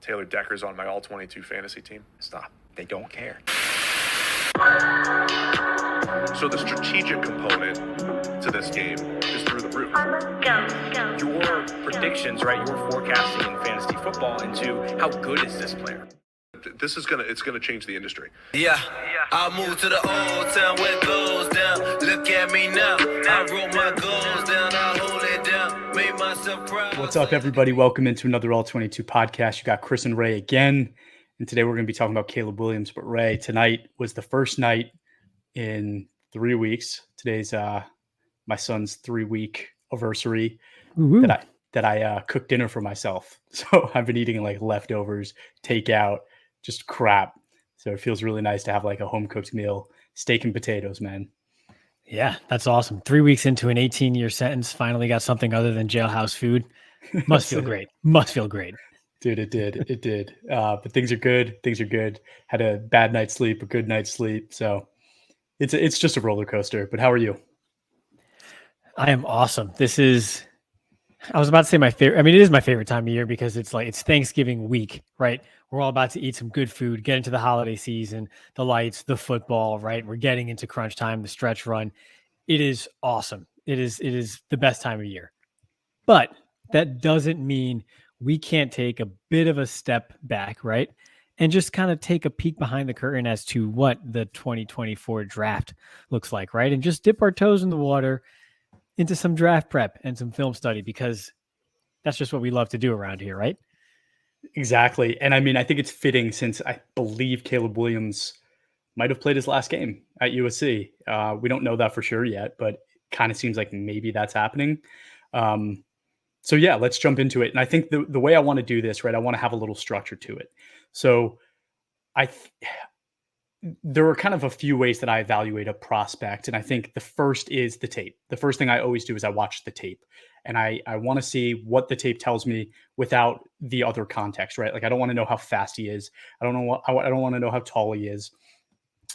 Taylor Decker's on my All-22 fantasy team. Stop. They don't care. So the strategic component to this game is through the roof. Your predictions, right? Your forecasting in fantasy football into how good is this player? This is it's gonna change the industry. Yeah, I moved to the old town where it goes down. Look at me now. I wrote my goals down. I hold it down. Made myself proud. What's up, everybody? Welcome into another All-22 podcast. You got Chris and Ray again. And today we're going to be talking about Caleb Williams. But Ray, tonight was the first night in 3 weeks. Today's my son's 3-week anniversary that I cooked dinner for myself. So I've been eating like leftovers, takeout, just crap. So it feels really nice to have like a home cooked meal, steak and potatoes, man. Yeah, that's awesome. 3 weeks into an 18-year sentence, finally got something other than jailhouse food. Must feel great. Must feel great. Dude, it did. It did. But things are good. Had a bad night's sleep, a good night's sleep. So it's just a roller coaster. But how are you? I am awesome. I was about to say my favorite. I mean, it is my favorite time of year because it's Thanksgiving week, right? We're all about to eat some good food, get into the holiday season, the lights, the football, right? We're getting into crunch time, the stretch run. It is awesome. It is the best time of year. But that doesn't mean we can't take a bit of a step back, right? And just kind of take a peek behind the curtain as to what the 2024 draft looks like, right? And just dip our toes in the water into some draft prep and some film study, because that's just what we love to do around here, right? Exactly. And I mean, I think it's fitting since I believe Caleb Williams might have played his last game at USC. We don't know that for sure yet, but it kind of seems like maybe that's happening. So yeah, let's jump into it. And I think the way I want to do this, right, I want to have a little structure to it. So there are kind of a few ways that I evaluate a prospect. And I think the first is the tape. The first thing I always do is I watch the tape. And I want to see what the tape tells me without the other context, right? Like I don't want to know how fast he is. I don't want to know how tall he is.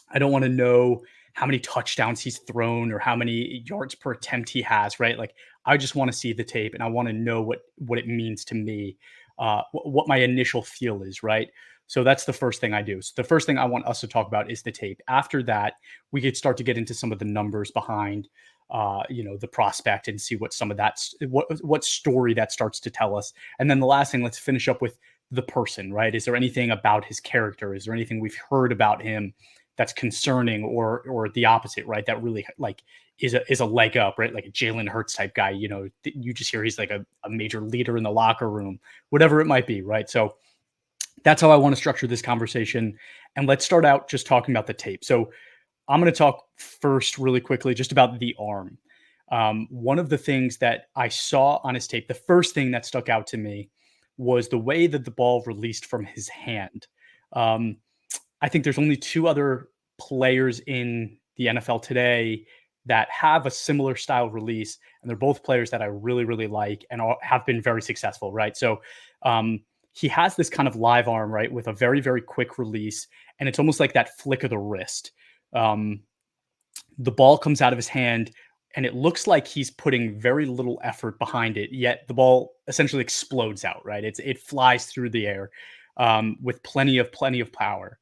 I don't want to know how many touchdowns he's thrown or how many yards per attempt he has, right? Like I just want to see the tape and I want to know what it means to me, what my initial feel is, right? So that's the first thing I do. So the first thing I want us to talk about is the tape. After that, we could start to get into some of the numbers behind the prospect and see what some of that's what story that starts to tell us. And then the last thing, let's finish up with the person, right? Is there anything about his character? Is there anything we've heard about him that's concerning or the opposite, right? That really like is a leg up, right? Like a Jalen Hurts type guy, you just hear he's like a major leader in the locker room, whatever it might be, right? So that's how I want to structure this conversation. And let's start out just talking about the tape. So I'm going to talk first really quickly just about the arm. One of the things that I saw on his tape, the first thing that stuck out to me was the way that the ball released from his hand. I think there's only two other players in the NFL today that have a similar style release, and they're both players that I really, really like and have been very successful, right? So he has this kind of live arm, right, with a very, very quick release, and it's almost like that flick of the wrist. The ball comes out of his hand and it looks like he's putting very little effort behind it, yet the ball essentially explodes out, right? It flies through the air with plenty of power.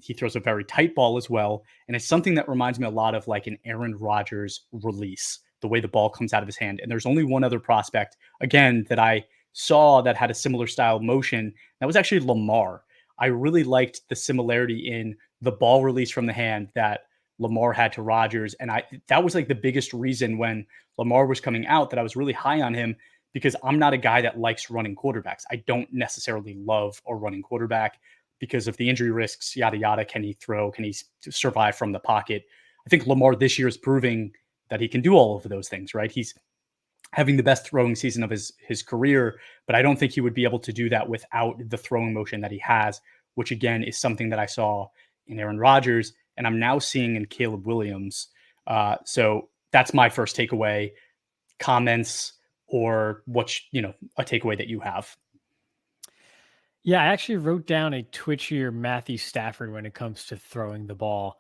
He throws a very tight ball as well. And it's something that reminds me a lot of like an Aaron Rodgers release, the way the ball comes out of his hand. And there's only one other prospect, again, that I saw that had a similar style motion. That was actually Lamar. I really liked the similarity in the ball release from the hand that Lamar had to Rodgers. And that was like the biggest reason when Lamar was coming out that I was really high on him, because I'm not a guy that likes running quarterbacks. I don't necessarily love a running quarterback because of the injury risks, yada, yada. Can he throw? Can he survive from the pocket? I think Lamar this year is proving that he can do all of those things, right? He's having the best throwing season of his career, but I don't think he would be able to do that without the throwing motion that he has, which again is something that I saw in Aaron Rodgers and I'm now seeing in Caleb Williams. So that's my first takeaway. Comments or a takeaway that you have? Yeah, I actually wrote down a twitchier Matthew Stafford when it comes to throwing the ball,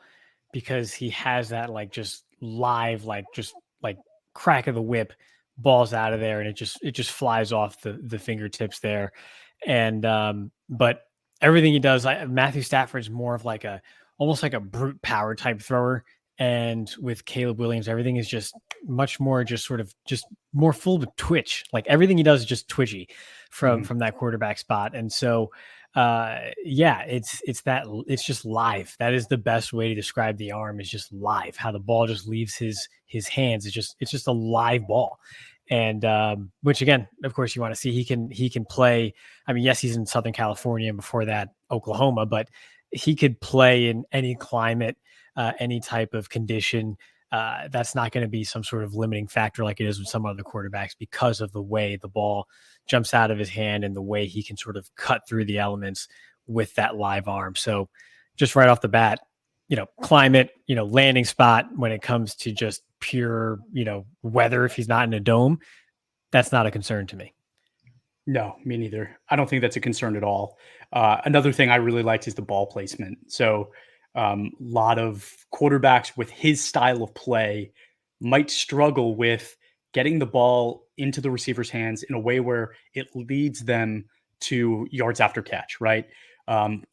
because he has that just live, crack of the whip, balls out of there, and it just flies off the fingertips there. And but everything he does, Matthew Stafford's more of like almost like a brute power type thrower. And with Caleb Williams, everything is just much more just sort of just more full of twitch. Like everything he does is just twitchy from that quarterback spot. And so yeah, it's just live. That is the best way to describe the arm, is just live. How the ball just leaves his hands. It's just a live ball. And which again, of course, you want to see he can play. I mean, yes, he's in Southern California and before that Oklahoma, but he could play in any climate, any type of condition. That's not going to be some sort of limiting factor like it is with some other quarterbacks, because of the way the ball jumps out of his hand and the way he can sort of cut through the elements with that live arm. So just right off the bat, climate, landing spot when it comes to just pure, weather, if he's not in a dome, that's not a concern to me. No, me neither. I don't think that's a concern at all. Another thing I really liked is the ball placement. So a lot of quarterbacks with his style of play might struggle with getting the ball into the receiver's hands in a way where it leads them to yards after catch, right?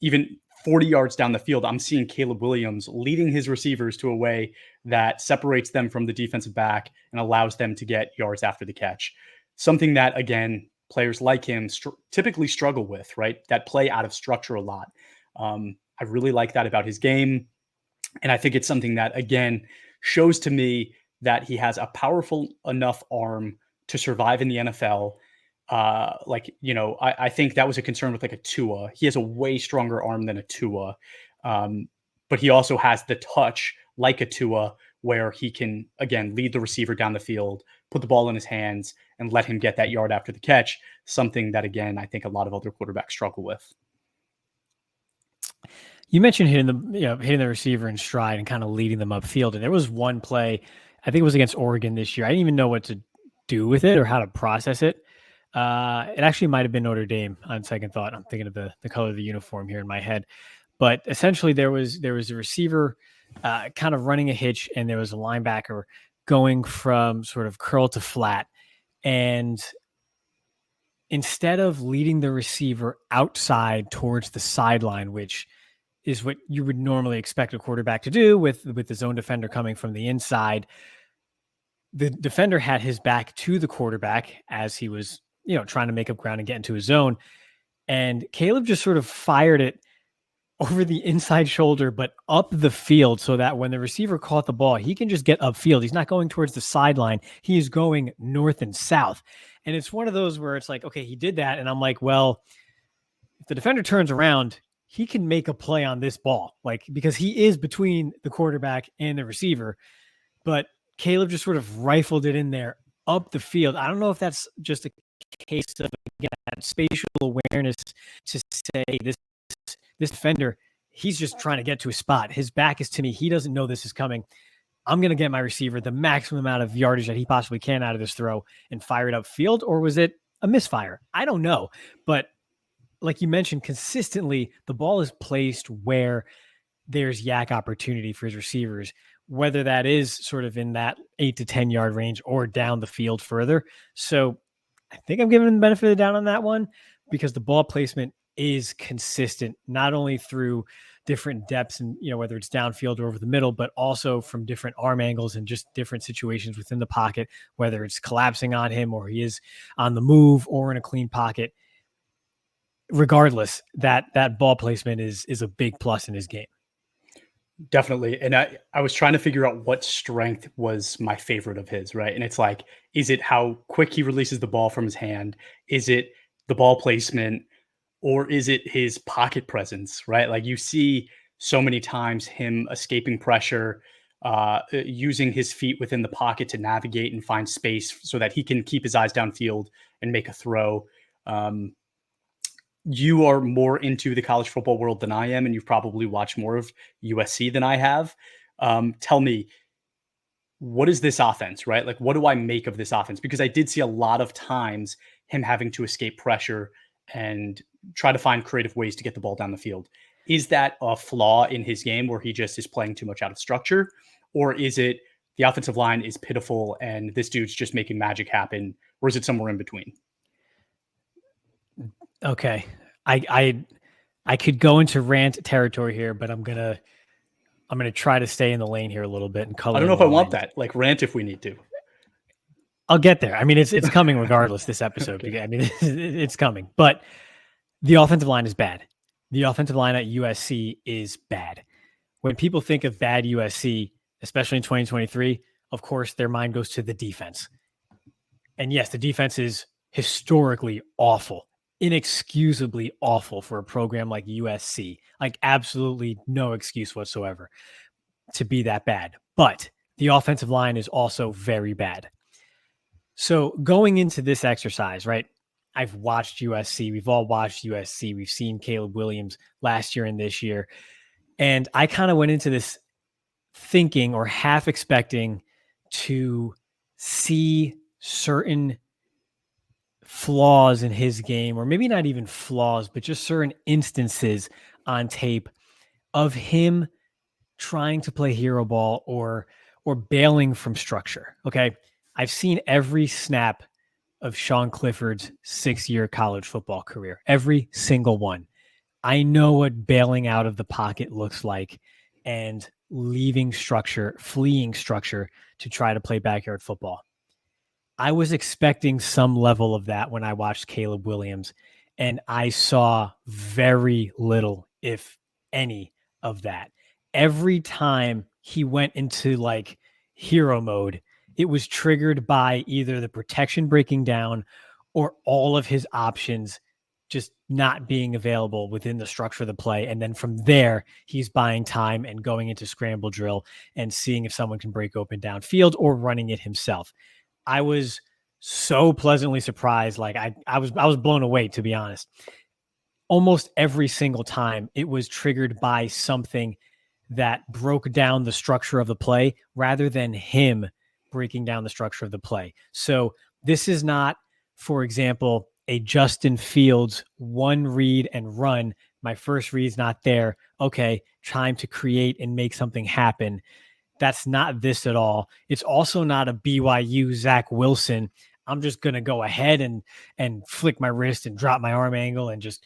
Even 40 yards down the field, I'm seeing Caleb Williams leading his receivers to a way that separates them from the defensive back and allows them to get yards after the catch. Something that, again, players like him typically struggle with, right? That play out of structure a lot. I really like that about his game. And I think it's something that, again, shows to me that he has a powerful enough arm to survive in the NFL. I think that was a concern with like a Tua. He has a way stronger arm than a Tua. But he also has the touch like a Tua, where he can, again, lead the receiver down the field, put the ball in his hands, and let him get that yard after the catch. Something that, again, I think a lot of other quarterbacks struggle with. You mentioned hitting the receiver in stride and kind of leading them upfield. And there was one play, I think it was against Oregon this year. I didn't even know what to do with it or how to process it. It actually might have been Notre Dame on second thought. I'm thinking of the color of the uniform here in my head. But essentially there was a receiver kind of running a hitch, and there was a linebacker going from sort of curl to flat. And instead of leading the receiver outside towards the sideline, which is what you would normally expect a quarterback to do with the zone defender coming from the inside, the defender had his back to the quarterback as he was, trying to make up ground and get into his zone. And Caleb just sort of fired it over the inside shoulder, but up the field, so that when the receiver caught the ball, he can just get upfield. He's not going towards the sideline. He is going north and south. And it's one of those where it's like, okay, he did that. And I'm like, well, if the defender turns around, he can make a play on this ball, because he is between the quarterback and the receiver. But Caleb just sort of rifled it in there up the field. I don't know if that's just a case of, again, spatial awareness to say this defender, he's just trying to get to a spot. His back is to me. He doesn't know this is coming. I'm going to get my receiver the maximum amount of yardage that he possibly can out of this throw and fire it upfield. Or was it a misfire? I don't know. But like you mentioned, consistently, the ball is placed where there's yak opportunity for his receivers, whether that is sort of in that 8 to 10 yard range or down the field further. So I think I'm giving him the benefit of the doubt on that one, because the ball placement is consistent, not only through different depths and, whether it's downfield or over the middle, but also from different arm angles and just different situations within the pocket, whether it's collapsing on him or he is on the move or in a clean pocket. Regardless, that ball placement is a big plus in his game. Definitely. And I was trying to figure out what strength was my favorite of his, right? And it's like, is it how quick he releases the ball from his hand? Is it the ball placement? Or is it his pocket presence, right? Like, you see so many times him escaping pressure, using his feet within the pocket to navigate and find space so that he can keep his eyes downfield and make a throw. You are more into the college football world than I am, and you've probably watched more of USC than I have. Tell me, what is this offense, right? Like, what do I make of this offense? Because I did see a lot of times him having to escape pressure and try to find creative ways to get the ball down the field. Is that a flaw in his game where he just is playing too much out of structure? Or is it the offensive line is pitiful and this dude's just making magic happen? Or is it somewhere in between? Okay. I could go into rant territory here, but I'm gonna try to stay in the lane here a little bit and color. I don't in know if I the want lines. that. Like rant if we need to. I'll get there. I mean, it's coming regardless. This episode, Okay. I mean, it's coming. But the offensive line is bad. The offensive line at USC is bad. When people think of bad USC, especially in 2023, of course, their mind goes to the defense. And yes, the defense is historically awful, inexcusably awful for a program like USC. Like, absolutely no excuse whatsoever to be that bad. But the offensive line is also very bad. So going into this exercise, right? I've watched USC. We've all watched USC. We've seen Caleb Williams last year and this year. And I kind of went into this thinking or half expecting to see certain flaws in his game, or maybe not even flaws, but just certain instances on tape of him trying to play hero ball or bailing from structure. Okay. I've seen every snap of Sean Clifford's 6-year college football career, every single one. I know what bailing out of the pocket looks like and leaving structure, fleeing structure to try to play backyard football. I was expecting some level of that when I watched Caleb Williams, and I saw very little, if any, of that. Every time he went into like hero mode, it was triggered by either the protection breaking down or all of his options just not being available within the structure of the play. And then from there, he's buying time and going into scramble drill and seeing if someone can break open downfield or running it himself. I was so pleasantly surprised. Like I was blown away, to be honest. Almost every single time it was triggered by something that broke down the structure of the play rather than him breaking down the structure of the play. So this is not, for example, a Justin Fields one read and run. My first read's not there. Okay, time to create and make something happen. That's not this at all. It's also not a BYU Zach Wilson. I'm just going to go ahead and flick my wrist and drop my arm angle and just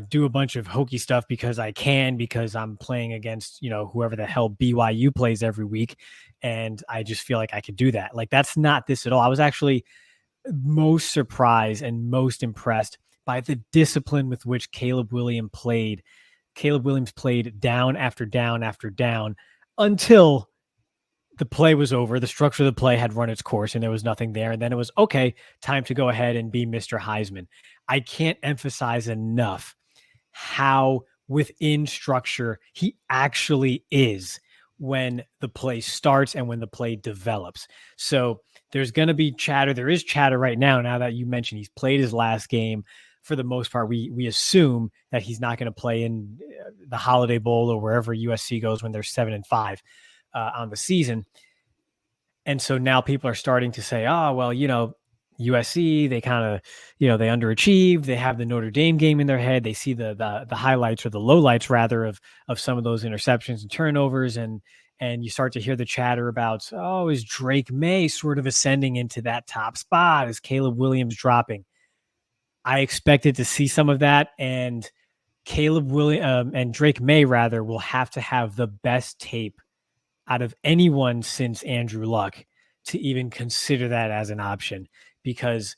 do a bunch of hokey stuff because I can, because I'm playing against, whoever the hell BYU plays every week. And I just feel like I could do that. Like, that's not this at all. I was actually most surprised and most impressed by the discipline with which Caleb Williams played. Caleb Williams played down after down after down until the play was over. The structure of the play had run its course and there was nothing there. And then it was, okay, time to go ahead and be Mr. Heisman. I can't emphasize enough how within structure he actually is when the play starts and when the play develops. So there's going to be chatter. There is chatter right now that you mentioned he's played his last game. For the most part, we assume that he's not going to play in the Holiday Bowl or wherever USC goes when they're 7-5 on the season. And so now people are starting to say, oh, well, USC, they kind of, they underachieved. They have the Notre Dame game in their head. They see the highlights, or the lowlights rather, of some of those interceptions and turnovers. And you start to hear the chatter about, oh, is Drake May sort of ascending into that top spot? Is Caleb Williams dropping? I expected to see some of that, and Caleb Williams and Drake May rather will have to have the best tape out of anyone since Andrew Luck to even consider that as an option, because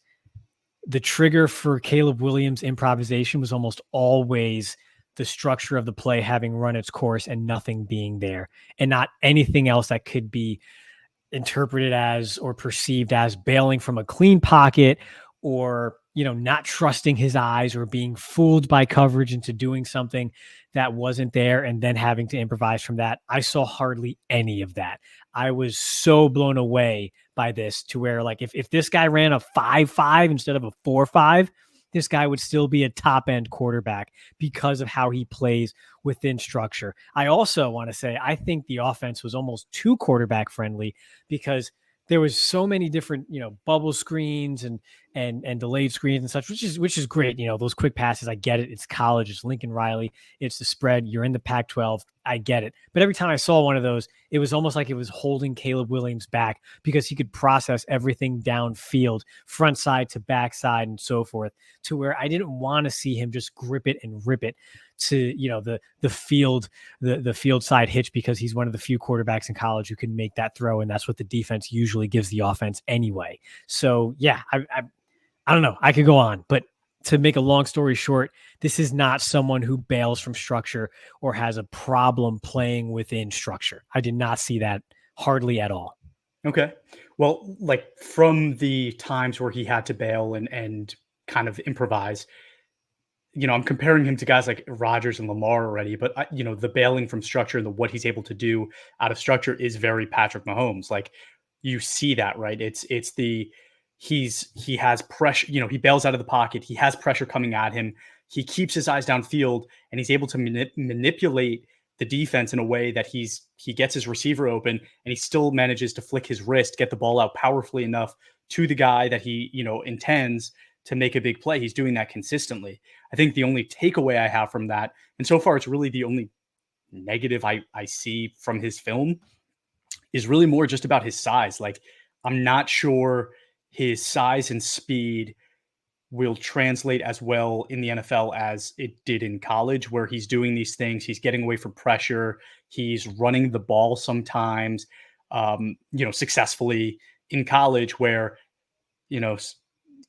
the trigger for Caleb Williams' improvisation was almost always the structure of the play having run its course and nothing being there, and not anything else that could be interpreted as or perceived as bailing from a clean pocket, or not trusting his eyes, or being fooled by coverage into doing something that wasn't there and then having to improvise from that. I saw hardly any of that. I was so blown away by this, to where, like, if this guy ran a 5.5 instead of a 4.5, this guy would still be a top end quarterback because of how he plays within structure. I also want to say, I think the offense was almost too quarterback friendly, because there was so many different, bubble screens and and delayed screens and such, which is great. Those quick passes, I get it. It's college, it's Lincoln Riley, it's the spread. You're in the Pac-12, I get it. But every time I saw one of those, it was almost like it was holding Caleb Williams back because he could process everything downfield, front side to back side, and so forth, to where I didn't want to see him just grip it and rip it to the field side hitch, because he's one of the few quarterbacks in college who can make that throw, and that's what the defense usually gives the offense anyway. So yeah, I don't know. I could go on, but to make a long story short, this is not someone who bails from structure or has a problem playing within structure. I did not see that hardly at all. Okay. Well, like from the times where he had to bail and kind of improvise, I'm comparing him to guys like Rodgers and Lamar already, but the bailing from structure and what he's able to do out of structure is very Patrick Mahomes. Like you see that, right? He has pressure, he bails out of the pocket. He has pressure coming at him. He keeps his eyes downfield, and he's able to manipulate the defense in a way that he gets his receiver open, and he still manages to flick his wrist, get the ball out powerfully enough to the guy that he, intends to make a big play. He's doing that consistently. I think the only takeaway I have from that, and so far it's really the only negative I see from his film, is really more just about his size. Like, I'm not sure his size and speed will translate as well in the NFL as it did in college, where he's doing these things. He's getting away from pressure. He's running the ball sometimes, successfully in college, where,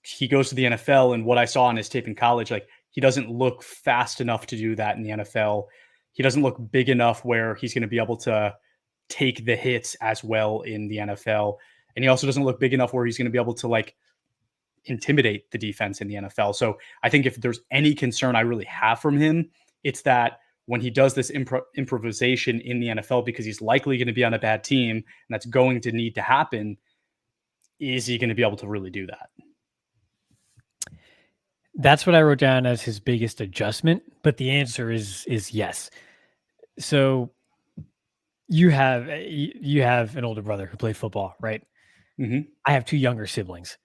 he goes to the NFL, and what I saw on his tape in college, like, he doesn't look fast enough to do that in the NFL. He doesn't look big enough where he's going to be able to take the hits as well in the NFL. And he also doesn't look big enough where he's going to be able to intimidate the defense in the NFL. So I think if there's any concern I really have from him, it's that when he does this improvisation in the NFL, because he's likely going to be on a bad team, and that's going to need to happen, is he going to be able to really do that? That's what I wrote down as his biggest adjustment, but the answer is yes. So you have an older brother who played football, right? Mm-hmm. I have two younger siblings.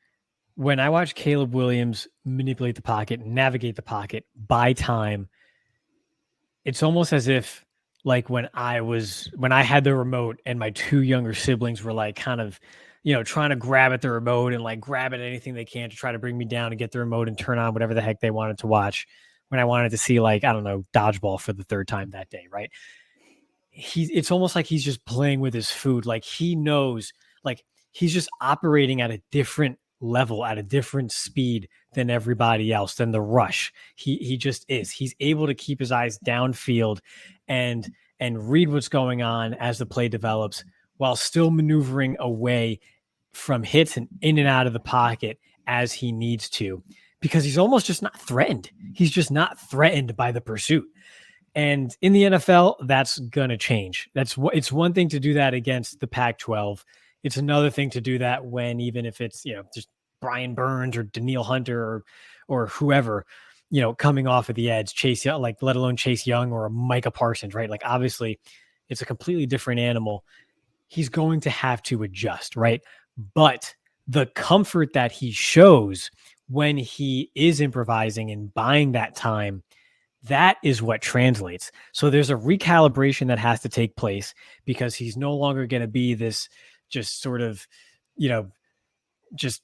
When I watch Caleb Williams manipulate the pocket, navigate the pocket, buy time, it's almost as if when I had the remote and my two younger siblings were kind of, trying to grab at the remote and grab at anything they can to try to bring me down and get the remote and turn on whatever the heck they wanted to watch, when I wanted to see dodgeball for the third time that day, right? It's almost like he's just playing with his food. He knows, he's just operating at a different level, at a different speed than everybody else, than the rush. He just is. He's able to keep his eyes downfield and read what's going on as the play develops, while still maneuvering away from hits and in and out of the pocket as he needs to, because he's almost just not threatened. He's just not threatened by the pursuit. And in the NFL, that's going to change. It's one thing to do that against the Pac-12. It's another thing to do that when, even if it's, just Brian Burns or Daniil Hunter or whoever, coming off of the edge, Chase Young, let alone Chase Young or a Micah Parsons, right? Obviously it's a completely different animal. He's going to have to adjust, right? But the comfort that he shows when he is improvising and buying that time, that is what translates. So there's a recalibration that has to take place, because he's no longer going to be this just sort of, just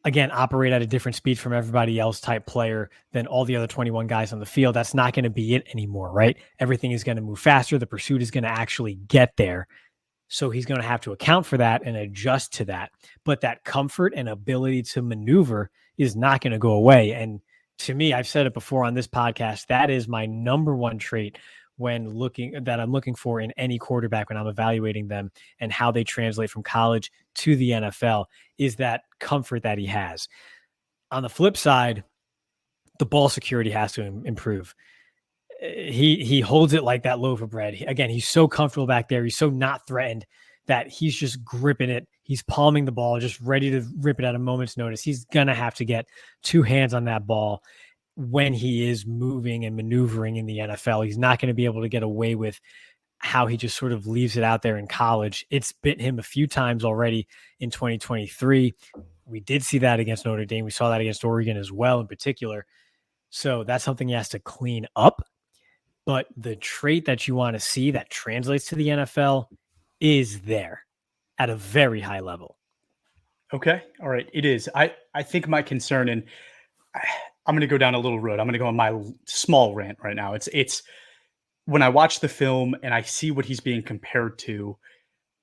again, operate at a different speed from everybody else type player than all the other 21 guys on the field. That's not going to be it anymore, right? Everything is going to move faster. The pursuit is going to actually get there. So he's going to have to account for that and adjust to that. But that comfort and ability to maneuver is not going to go away. And to me, I've said it before on this podcast, that is my number one trait I'm looking for in any quarterback when I'm evaluating them and how they translate from college to the NFL, is that comfort that he has. On the flip side, the ball security has to improve. He holds it like that loaf of bread. Again, he's so comfortable back there. He's so not threatened that he's just gripping it. He's palming the ball, just ready to rip it at a moment's notice. He's going to have to get two hands on that ball when he is moving and maneuvering in the NFL. He's not going to be able to get away with how he just sort of leaves it out there in college. It's bit him a few times already in 2023. We did see that against Notre Dame. We saw that against Oregon as well in particular. So that's something he has to clean up. But the trait that you want to see that translates to the NFL is there at a very high level. Okay. All right. It is. I think my concern, and I'm going to go down a little road. I'm going to go on my small rant right now. It's when I watch the film and I see what he's being compared to,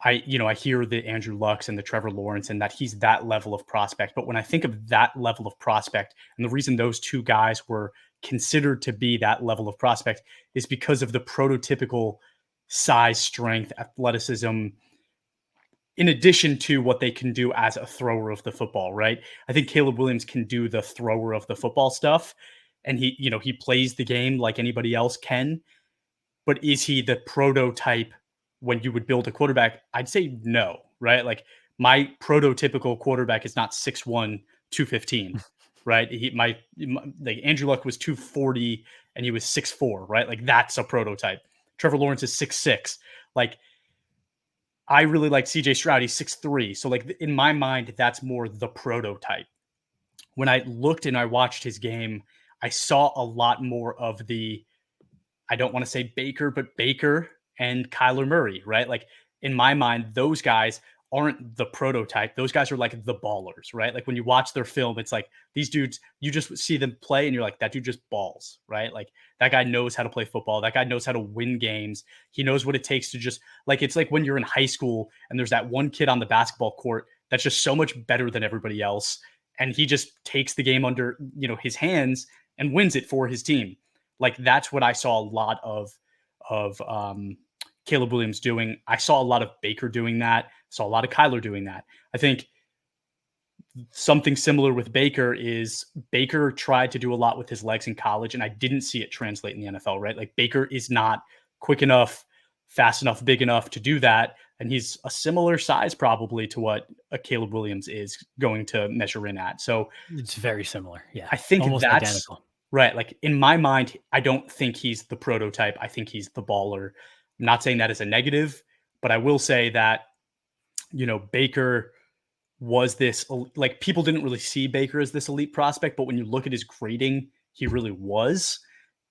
I hear the Andrew Lucks and the Trevor Lawrence and that he's that level of prospect. But when I think of that level of prospect, and the reason those two guys were considered to be that level of prospect is because of the prototypical size, strength, athleticism, in addition to what they can do as a thrower of the football, right? I think Caleb Williams can do the thrower of the football stuff, and he plays the game like anybody else can. But is he the prototype when you would build a quarterback? I'd say no, right? Like my prototypical quarterback is not 6'1", 215, right? Like Andrew Luck was 240 and he was 6'4", right? Like that's a prototype. Trevor Lawrence is 6'6". Like I really like CJ Stroud. He's 6'3". So like in my mind, that's more the prototype. When I looked and I watched his game, I saw a lot more of the, I don't want to say Baker, but Baker and Kyler Murray, right? Like in my mind, those guys aren't the prototype. Those guys are like the ballers, right? Like when you watch their film, it's like these dudes, you just see them play and you're like, that dude just balls, right? Like that guy knows how to play football. That guy knows how to win games. He knows what it takes to just like, it's like when you're in high school and there's that one kid on the basketball court that's just so much better than everybody else. And he just takes the game under, his hands and wins it for his team. Like that's what I saw a lot of Caleb Williams doing. I saw a lot of Baker doing that. Saw a lot of Kyler doing that. I think something similar with Baker is Baker tried to do a lot with his legs in college, and I didn't see it translate in the NFL, right? Like Baker is not quick enough, fast enough, big enough to do that. And he's a similar size probably to what a Caleb Williams is going to measure in at. So it's very similar. Yeah. I think almost that's identical. Right. Like in my mind, I don't think he's the prototype. I think he's the baller. I'm not saying that as a negative, but I will say that, Baker was this, like people didn't really see Baker as this elite prospect, but when you look at his grading, he really was.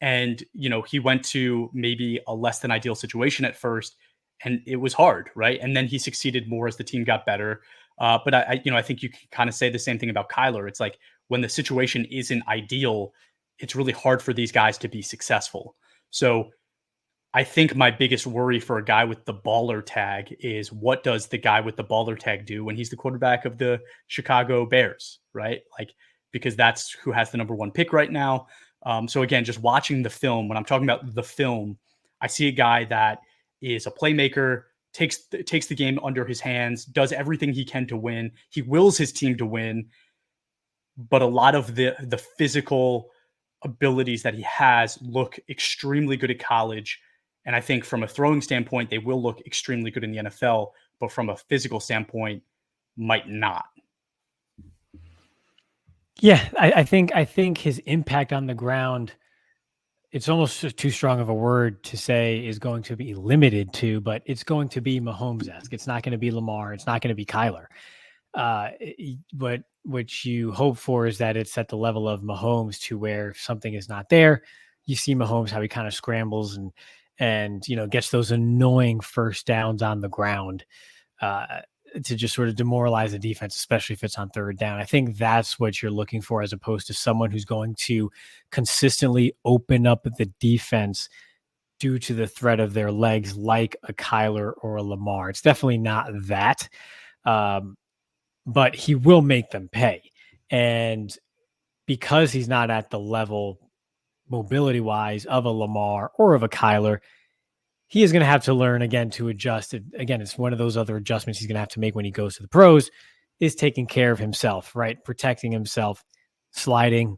And, he went to maybe a less than ideal situation at first and it was hard. Right. And then he succeeded more as the team got better. But I think you can kind of say the same thing about Kyler. It's like when the situation isn't ideal, it's really hard for these guys to be successful. So I think my biggest worry for a guy with the baller tag is what does the guy with the baller tag do when he's the quarterback of the Chicago Bears, right? Like, because that's who has the number one pick right now. So again, just watching the film, when I'm talking about the film, I see a guy that is a playmaker, takes the game under his hands, does everything he can to win. He wills his team to win, but a lot of the physical abilities that he has look extremely good at college. And I think from a throwing standpoint, they will look extremely good in the NFL, but from a physical standpoint, might not. Yeah, I think his impact on the ground, it's almost too strong of a word to say is going to be limited to, but it's going to be Mahomes-esque. It's not going to be Lamar. It's not going to be Kyler. But what you hope for is that it's at the level of Mahomes to where if something is not there, you see Mahomes, how he kind of scrambles and gets those annoying first downs on the ground to just sort of demoralize the defense, especially if it's on third down. I think that's what you're looking for as opposed to someone who's going to consistently open up the defense due to the threat of their legs like a Kyler or a Lamar. It's definitely not that. But he will make them pay. And because he's not at the level mobility-wise of a Lamar or of a Kyler, he is going to have to learn again to adjust. Again, it's one of those other adjustments he's going to have to make when he goes to the pros is taking care of himself, right? Protecting himself, sliding,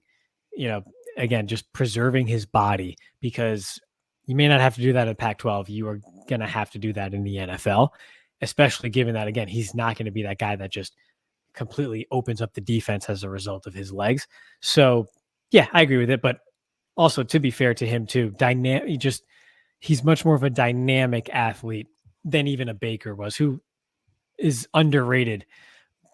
again, just preserving his body because you may not have to do that in Pac-12. You are going to have to do that in the NFL, especially given that, again, he's not going to be that guy that just completely opens up the defense as a result of his legs. So yeah, I agree with it. But also to be fair to him too, he's much more of a dynamic athlete than even a Baker was, who is underrated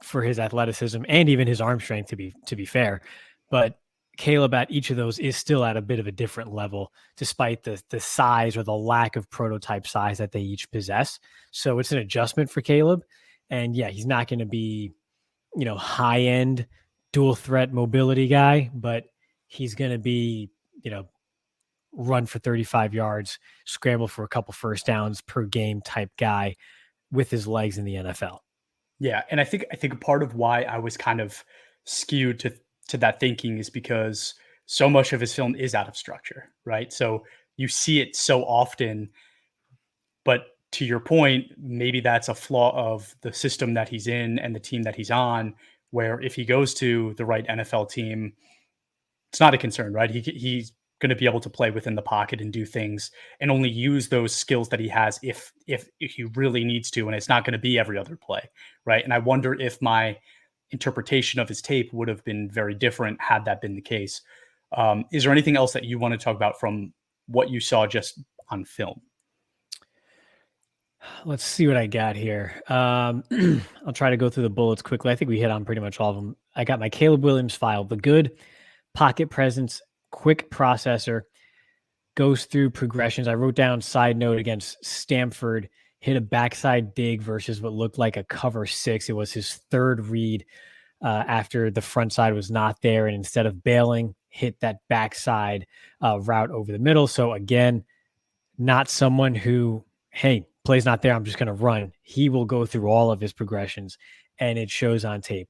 for his athleticism and even his arm strength, to be fair. But Caleb at each of those is still at a bit of a different level, despite the size or the lack of prototype size that they each possess. So it's an adjustment for Caleb. And yeah, he's not going to be, high end dual threat mobility guy, but he's going to be, run for 35 yards, scramble for a couple first downs per game type guy with his legs in the NFL. Yeah, and I think part of why I was kind of skewed to that thinking is because so much of his film is out of structure, right? So you see it so often, but to your point, maybe that's a flaw of the system that he's in and the team that he's on, where if he goes to the right NFL team, it's not a concern, right? He's going to be able to play within the pocket and do things and only use those skills that he has if he really needs to, and it's not going to be every other play, right? And I wonder if my interpretation of his tape would have been very different had that been the case. Is there anything else that you want to talk about from what you saw just on film? Let's see what I got here. I'll try to go through the bullets quickly. I think we hit on pretty much all of them. I got my Caleb Williams file. The good: pocket presence, quick processor, goes through progressions. I wrote down side note against Stafford, hit a backside dig versus what looked like a cover 6. It was his third read after the front side was not there. And instead of bailing, hit that backside route over the middle. So again, not someone who, hey, play's not there, I'm just going to run. He will go through all of his progressions, and it shows on tape.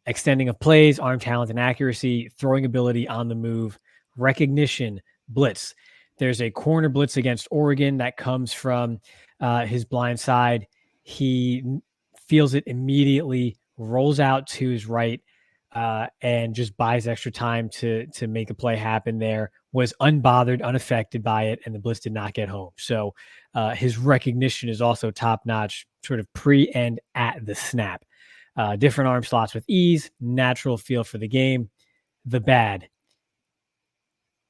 Extending of plays, arm talent and accuracy, throwing ability on the move, recognition, blitz. There's a corner blitz against Oregon that comes from his blind side. He feels it immediately, rolls out to his right, and just buys extra time to make a play happen there. Was unbothered, unaffected by it, and the blitz did not get home. So his recognition is also top-notch, sort of pre and at the snap. Different arm slots with ease, natural feel for the game. The bad.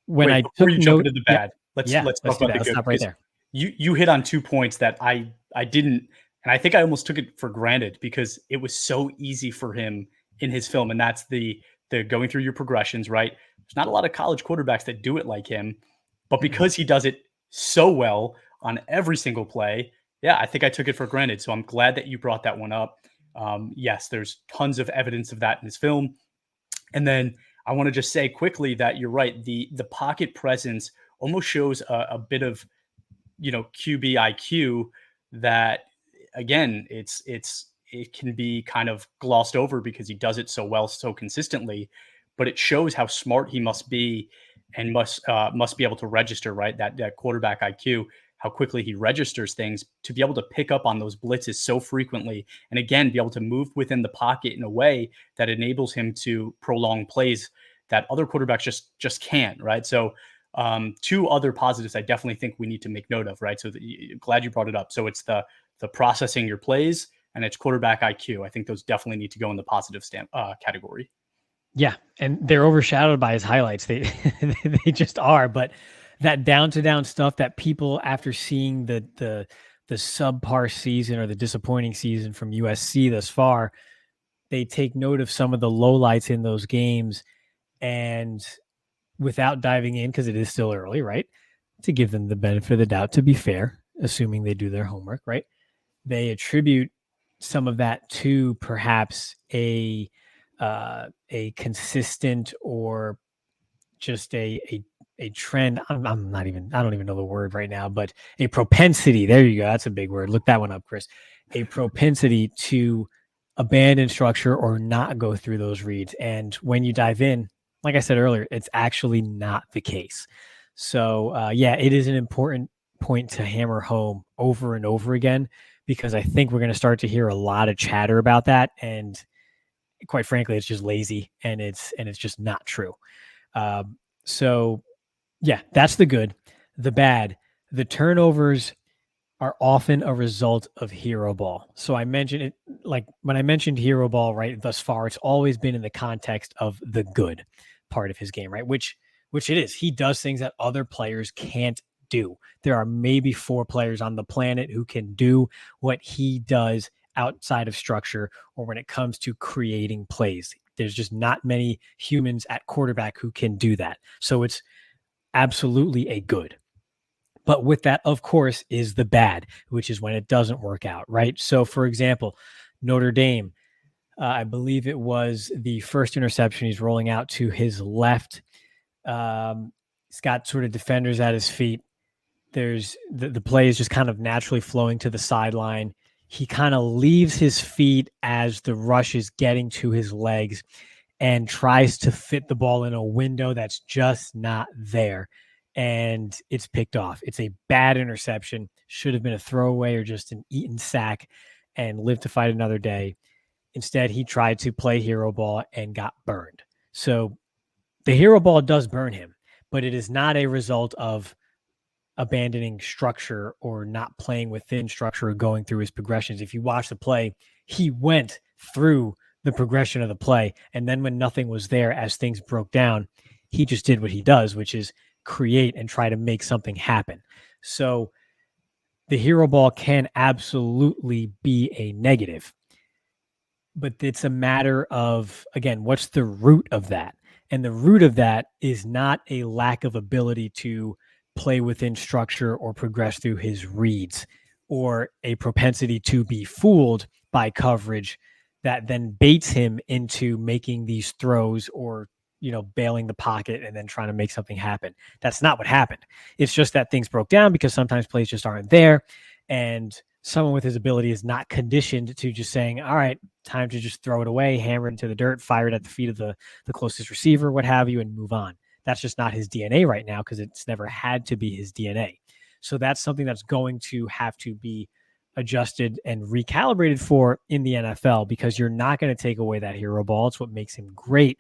Before you jump into the bad, let's talk about the good. Stop right there. You hit on 2 points that I didn't, and I think I almost took it for granted because it was so easy for him in his film, and that's the going through your progressions, right? There's not a lot of college quarterbacks that do it like him, but because he does it so well on every single play, yeah, I think I took it for granted. So I'm glad that you brought that one up. Yes, there's tons of evidence of that in his film. And then I want to just say quickly that you're right. The pocket presence almost shows a bit of, QB IQ that, again, it can be kind of glossed over because he does it so well, so consistently, but it shows how smart he must be and must be able to register, right? That quarterback IQ, how quickly he registers things to be able to pick up on those blitzes so frequently. And again, be able to move within the pocket in a way that enables him to prolong plays that other quarterbacks just can't, right? So 2 other positives I definitely think we need to make note of, right? So glad you brought it up. So it's the processing your plays and it's quarterback IQ. I think those definitely need to go in the positive category. Yeah. And they're overshadowed by his highlights. They just are, but that down to down stuff that people, after seeing the subpar season or the disappointing season from USC thus far, they take note of some of the lowlights in those games, and without diving in, because it is still early, right? To give them the benefit of the doubt, to be fair, assuming they do their homework, right? They attribute some of that to perhaps a consistent or just a trend. I don't even know the word right now, but a propensity. There you go. That's a big word. Look that one up, Chris. A propensity to abandon structure or not go through those reads. And when you dive in, like I said earlier, it's actually not the case. So it is an important point to hammer home over and over again, because I think we're going to start to hear a lot of chatter about that. And quite frankly, it's just lazy and it's just not true. So that's the good. The bad: the turnovers are often a result of hero ball. So I mentioned it, like when I mentioned hero ball, right, thus far, it's always been in the context of the good part of his game, right? Which it is. He does things that other players can't do. There are maybe 4 players on the planet who can do what he does outside of structure or when it comes to creating plays. There's just not many humans at quarterback who can do that. So it's absolutely a good. But with that, of course, is the bad, which is when it doesn't work out, right? So, for example, Notre Dame, I believe it was the first interception. He's rolling out to his left. He's got sort of defenders at his feet. There's the play is just kind of naturally flowing to the sideline. He kind of leaves his feet as the rush is getting to his legs and tries to fit the ball in a window that's just not there. And it's picked off. It's a bad interception. Should have been a throwaway or just an eaten sack and live to fight another day. Instead, he tried to play hero ball and got burned. So the hero ball does burn him, but it is not a result of abandoning structure or not playing within structure or going through his progressions. If you watch the play, he went through the progression of the play. And then when nothing was there, as things broke down, he just did what he does, which is create and try to make something happen. So the hero ball can absolutely be a negative, but it's a matter of, again, what's the root of that? And the root of that is not a lack of ability to play within structure or progress through his reads or a propensity to be fooled by coverage that then baits him into making these throws or, bailing the pocket and then trying to make something happen. That's not what happened. It's just that things broke down because sometimes plays just aren't there. And someone with his ability is not conditioned to just saying, all right, time to just throw it away, hammer it into the dirt, fire it at the feet of the closest receiver, what have you, and move on. That's just not his DNA right now because it's never had to be his DNA. So that's something that's going to have to be adjusted and recalibrated for in the NFL because you're not going to take away that hero ball. It's what makes him great.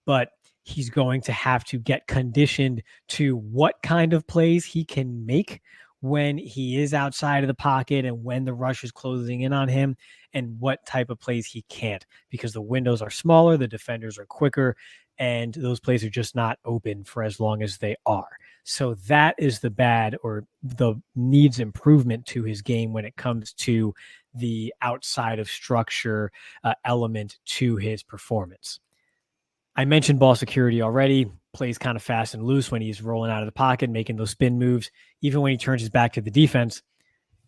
But he's going to have to get conditioned to what kind of plays he can make when he is outside of the pocket and when the rush is closing in on him and what type of plays he can't because the windows are smaller, the defenders are quicker, and those plays are just not open for as long as they are. So that is the bad or the needs improvement to his game when it comes to the outside of structure element to his performance. I mentioned ball security already. Plays kind of fast and loose when he's rolling out of the pocket, making those spin moves. Even when he turns his back to the defense,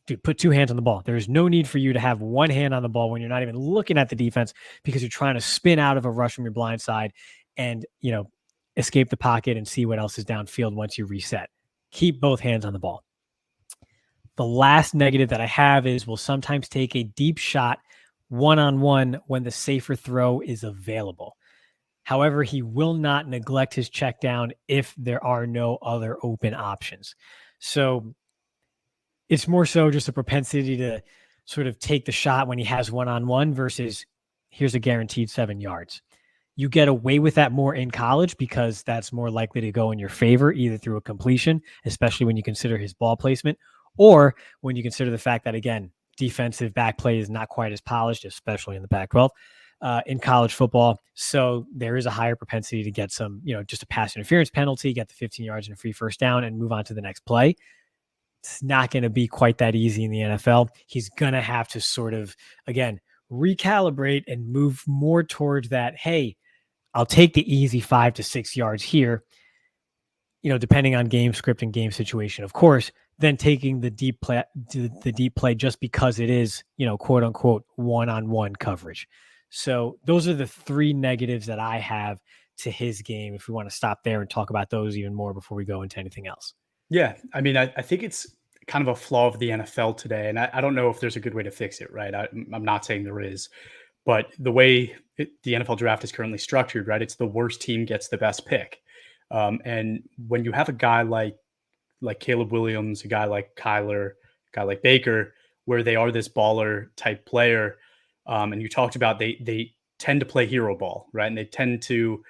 dude, put two hands on the ball. There is no need for you to have one hand on the ball when you're not even looking at the defense because you're trying to spin out of a rush from your blind side and, escape the pocket and see what else is downfield once you reset. Keep both hands on the ball. The last negative that I have is we'll sometimes take a deep shot one-on-one when the safer throw is available. However, he will not neglect his check down if there are no other open options. So it's more so just a propensity to sort of take the shot when he has one-on-one versus here's a guaranteed 7 yards. You get away with that more in college because that's more likely to go in your favor, either through a completion, especially when you consider his ball placement, or when you consider the fact that, again, defensive back play is not quite as polished, especially in the Pac-12. In college football. So there is a higher propensity to get some, just a pass interference penalty, get the 15 yards and a free first down and move on to the next play. It's not going to be quite that easy in the NFL. He's going to have to sort of, again, recalibrate and move more towards that. Hey, I'll take the easy 5 to 6 yards here, depending on game script and game situation, of course, then taking the deep play just because it is, quote unquote, one-on-one coverage. So those are the three negatives that I have to his game. If we want to stop there and talk about those even more before we go into anything else. Yeah. I mean, I think it's kind of a flaw of the NFL today. And I don't know if there's a good way to fix it, right? I'm not saying there is. But the way the NFL draft is currently structured, right? It's the worst team gets the best pick. And when you have a guy like Caleb Williams, a guy like Kyler, a guy like Baker, where they are this baller type player, and you talked about they tend to play hero ball, right? And they tend to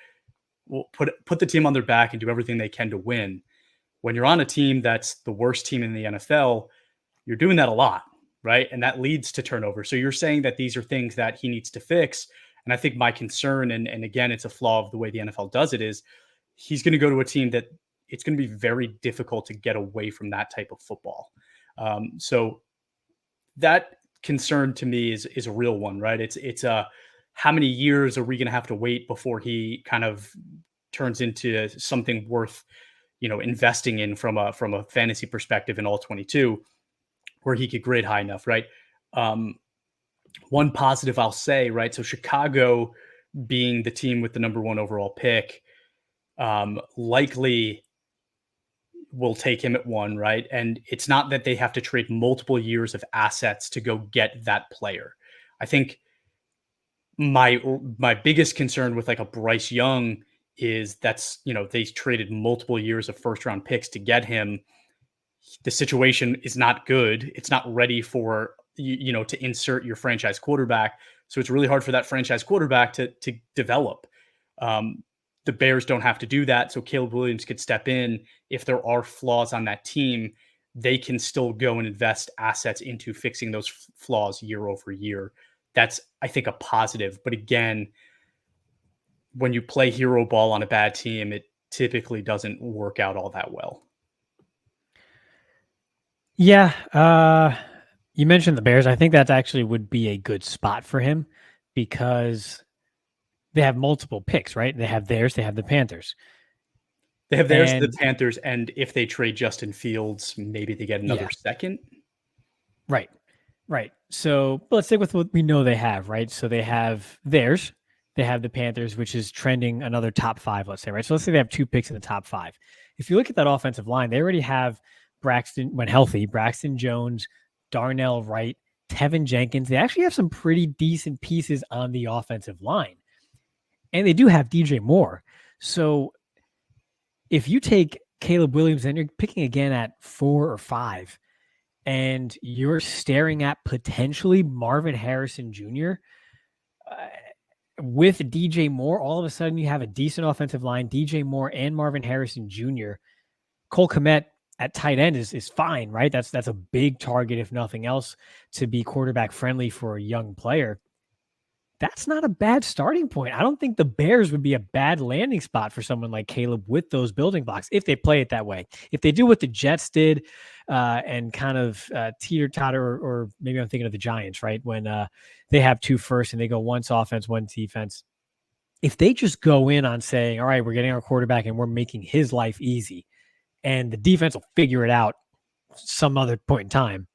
put the team on their back and do everything they can to win. When you're on a team that's the worst team in the NFL, you're doing that a lot, right? And that leads to turnover. So you're saying that these are things that he needs to fix. And I think my concern, and again, it's a flaw of the way the NFL does it, is he's going to go to a team that it's going to be very difficult to get away from that type of football. So that concern to me is a real one, right? It's how many years are we going to have to wait before he kind of turns into something worth, investing in from a fantasy perspective in All-22, where he could grade high enough, right? Um, One positive I'll say, right? So Chicago being the team with the number one overall pick, likely will take him at one, right? And it's not that they have to trade multiple years of assets to go get that player. I think my biggest concern with like a Bryce Young is they traded multiple years of first round picks to get him. The situation is not good. It's not ready for to insert your franchise quarterback. So it's really hard for that franchise quarterback to develop. The Bears don't have to do that. So Caleb Williams could step in. If there are flaws on that team, they can still go and invest assets into fixing those flaws year over year. That's, I think, a positive. But again, when you play hero ball on a bad team, it typically doesn't work out all that well. Yeah. You mentioned the Bears. I think that actually would be a good spot for him because they have multiple picks, right? They have theirs, they have the Panthers. They have theirs, the Panthers, and if they trade Justin Fields, maybe they get another second. Right. So let's stick with what we know they have, right? So they have theirs, they have the Panthers, which is trending another top 5, let's say, right? So let's say they have 2 picks in the top 5. If you look at that offensive line, they already have when healthy, Braxton Jones, Darnell Wright, Tevin Jenkins. They actually have some pretty decent pieces on the offensive line. And they do have DJ Moore. So if you take Caleb Williams and you're picking again at 4 or 5, and you're staring at potentially Marvin Harrison Jr., with DJ Moore, all of a sudden you have a decent offensive line, DJ Moore and Marvin Harrison Jr. Cole Kmet at tight end is fine, right? That's a big target, if nothing else, to be quarterback friendly for a young player. That's not a bad starting point. I don't think the Bears would be a bad landing spot for someone like Caleb with those building blocks if they play it that way. If they do what the Jets did and kind of teeter-totter, or maybe I'm thinking of the Giants, right? When they have 2 firsts and they go once offense, one defense. If they just go in on saying, all right, we're getting our quarterback and we're making his life easy, and the defense will figure it out some other point in time,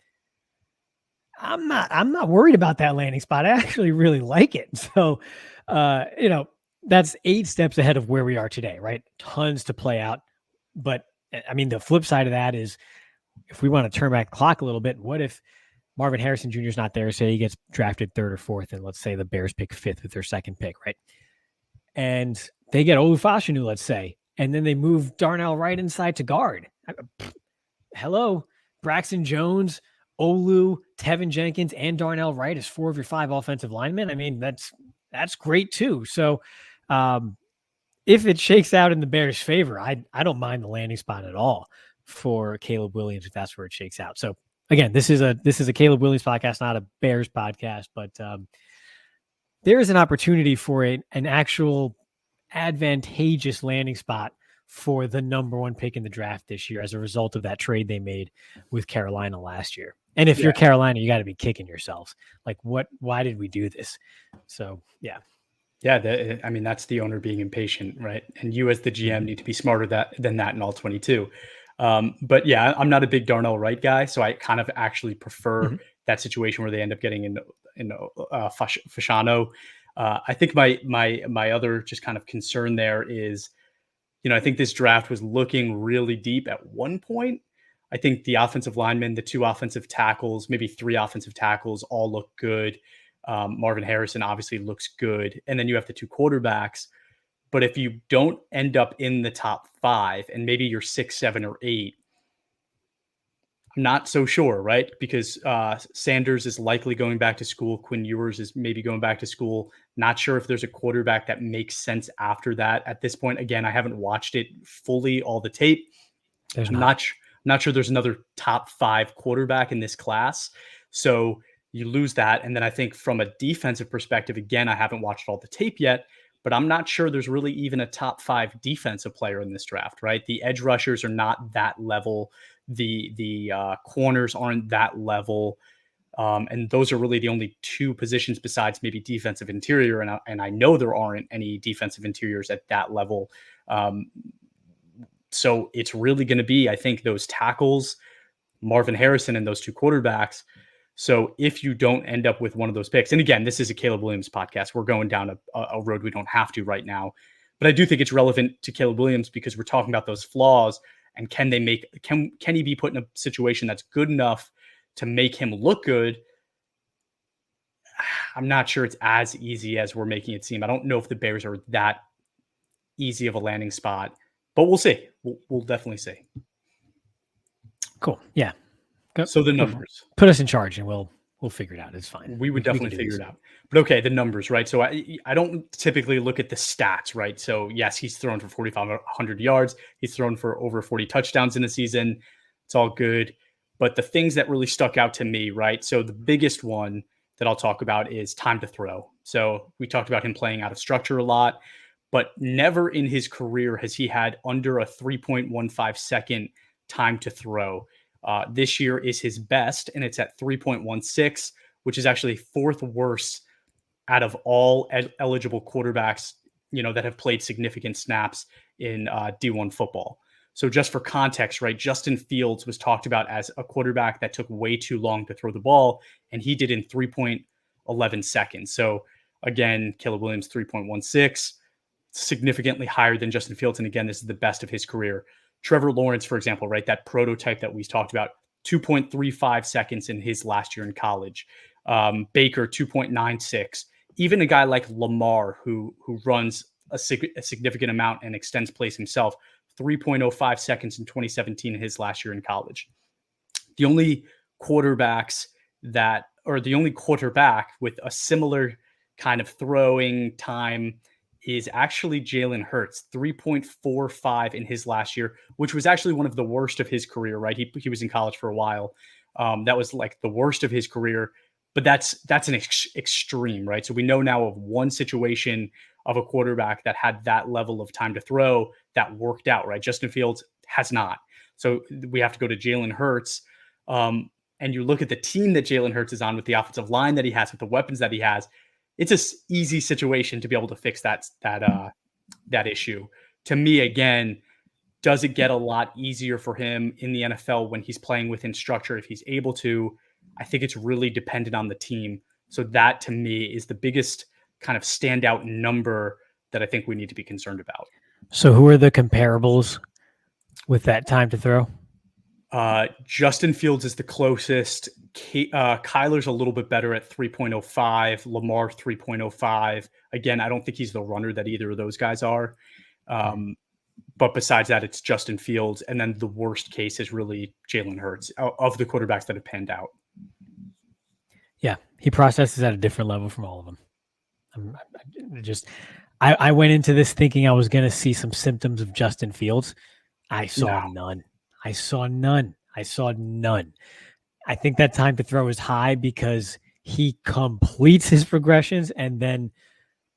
I'm not worried about that landing spot. I actually really like it. So, that's 8 steps ahead of where we are today, right? Tons to play out. But I mean, the flip side of that is if we want to turn back the clock a little bit, what if Marvin Harrison Jr. is not there? Say he gets drafted 3rd or 4th, and let's say the Bears pick 5th with their 2nd pick, right? And they get Olufashinu, let's say, and then they move Darnell Wright inside to guard. Hello, Braxton Jones, Olu, Tevin Jenkins, and Darnell Wright as 4 of your 5 offensive linemen. I mean, that's great too. So if it shakes out in the Bears' favor, I don't mind the landing spot at all for Caleb Williams if that's where it shakes out. So again, this is a Caleb Williams podcast, not a Bears podcast, but there is an opportunity for an actual advantageous landing spot for the number 1 pick in the draft this year as a result of that trade they made with Carolina last year. And if you're Carolina, you got to be kicking yourselves. Like, why did we do this? So, yeah. Yeah, I mean, that's the owner being impatient, right? And you as the GM need to be smarter than that in All-22. But yeah, I'm not a big Darnell Wright guy, so I kind of actually prefer that situation where they end up getting in Fashanu. I think my other just kind of concern there is, I think this draft was looking really deep at one point. I think the offensive linemen, the 2 offensive tackles, maybe 3 offensive tackles all look good. Marvin Harrison obviously looks good. And then you have the 2 quarterbacks. But if you don't end up in the top 5 and maybe you're 6, 7, or 8, I'm not so sure, right? Because Sanders is likely going back to school. Quinn Ewers is maybe going back to school. Not sure if there's a quarterback that makes sense after that. At this point, again, I haven't watched it fully, all the tape. I'm not sure there's another top 5 quarterback in this class. So you lose that. And then I think from a defensive perspective, again, I haven't watched all the tape yet, but I'm not sure there's really even a top 5 defensive player in this draft, right? The edge rushers are not that level. The corners aren't that level. And those are really the only two positions besides maybe defensive interior. And I know there aren't any defensive interiors at that level. So it's really going to be, I think, those tackles, Marvin Harrison, and those two quarterbacks. So if you don't end up with one of those picks, and again, this is a Caleb Williams podcast, we're going down a road we don't have to right now. But I do think it's relevant to Caleb Williams because we're talking about those flaws and can he be put in a situation that's good enough to make him look good? I'm not sure it's as easy as we're making it seem. I don't know if the Bears are that easy of a landing spot, but we'll see. We'll definitely see. Cool. Yeah. So the numbers. Put us in charge and we'll figure it out. It's fine. We would definitely figure it out. But okay, the numbers, right? So I don't typically look at the stats, right? So yes, he's thrown for 4,500 yards. He's thrown for over 40 touchdowns in the season. It's all good. But the things that really stuck out to me, right? So the biggest one that I'll talk about is time to throw. So we talked about him playing out of structure a lot, but never in his career has he had under a 3.15 second time to throw. This year is his best, and it's at 3.16, which is actually fourth worst out of all eligible quarterbacks, that have played significant snaps in D1 football. So just for context, right, Justin Fields was talked about as a quarterback that took way too long to throw the ball, and he did in 3.11 seconds. So again, Caleb Williams, 3.16, significantly higher than Justin Fields. And again, this is the best of his career. Trevor Lawrence, for example, right, that prototype that we talked about, 2.35 seconds in his last year in college. Baker, 2.96. Even a guy like Lamar, who runs a significant amount and extends plays himself, 3.05 seconds in 2017 in his last year in college. The only quarterback with a similar kind of throwing time is actually Jalen Hurts, 3.45 in his last year, which was actually one of the worst of his career, right? He was in college for a while. That was like the worst of his career, but that's an extreme, right? So we know now of one situation of a quarterback that had that level of time to throw that worked out, right? Justin Fields has not. So we have to go to Jalen Hurts. And you look at the team that Jalen Hurts is on with the offensive line that he has, with the weapons that he has. It's an easy situation to be able to fix that issue. To me, again, does it get a lot easier for him in the NFL when he's playing within structure if he's able to? I think it's really dependent on the team. So that, to me, is the biggest kind of standout number that I think we need to be concerned about. So who are the comparables with that time to throw? Justin Fields is the closest. Kyler's a little bit better at 3.05. Lamar, 3.05. Again, I don't think he's the runner that either of those guys are. But besides that, it's Justin Fields. And then the worst case is really Jalen Hurts of the quarterbacks that have panned out. Yeah, he processes at a different level from all of them. I went into this thinking I was going to see some symptoms of Justin Fields. I saw none. I saw none. I think that time to throw is high because he completes his progressions and then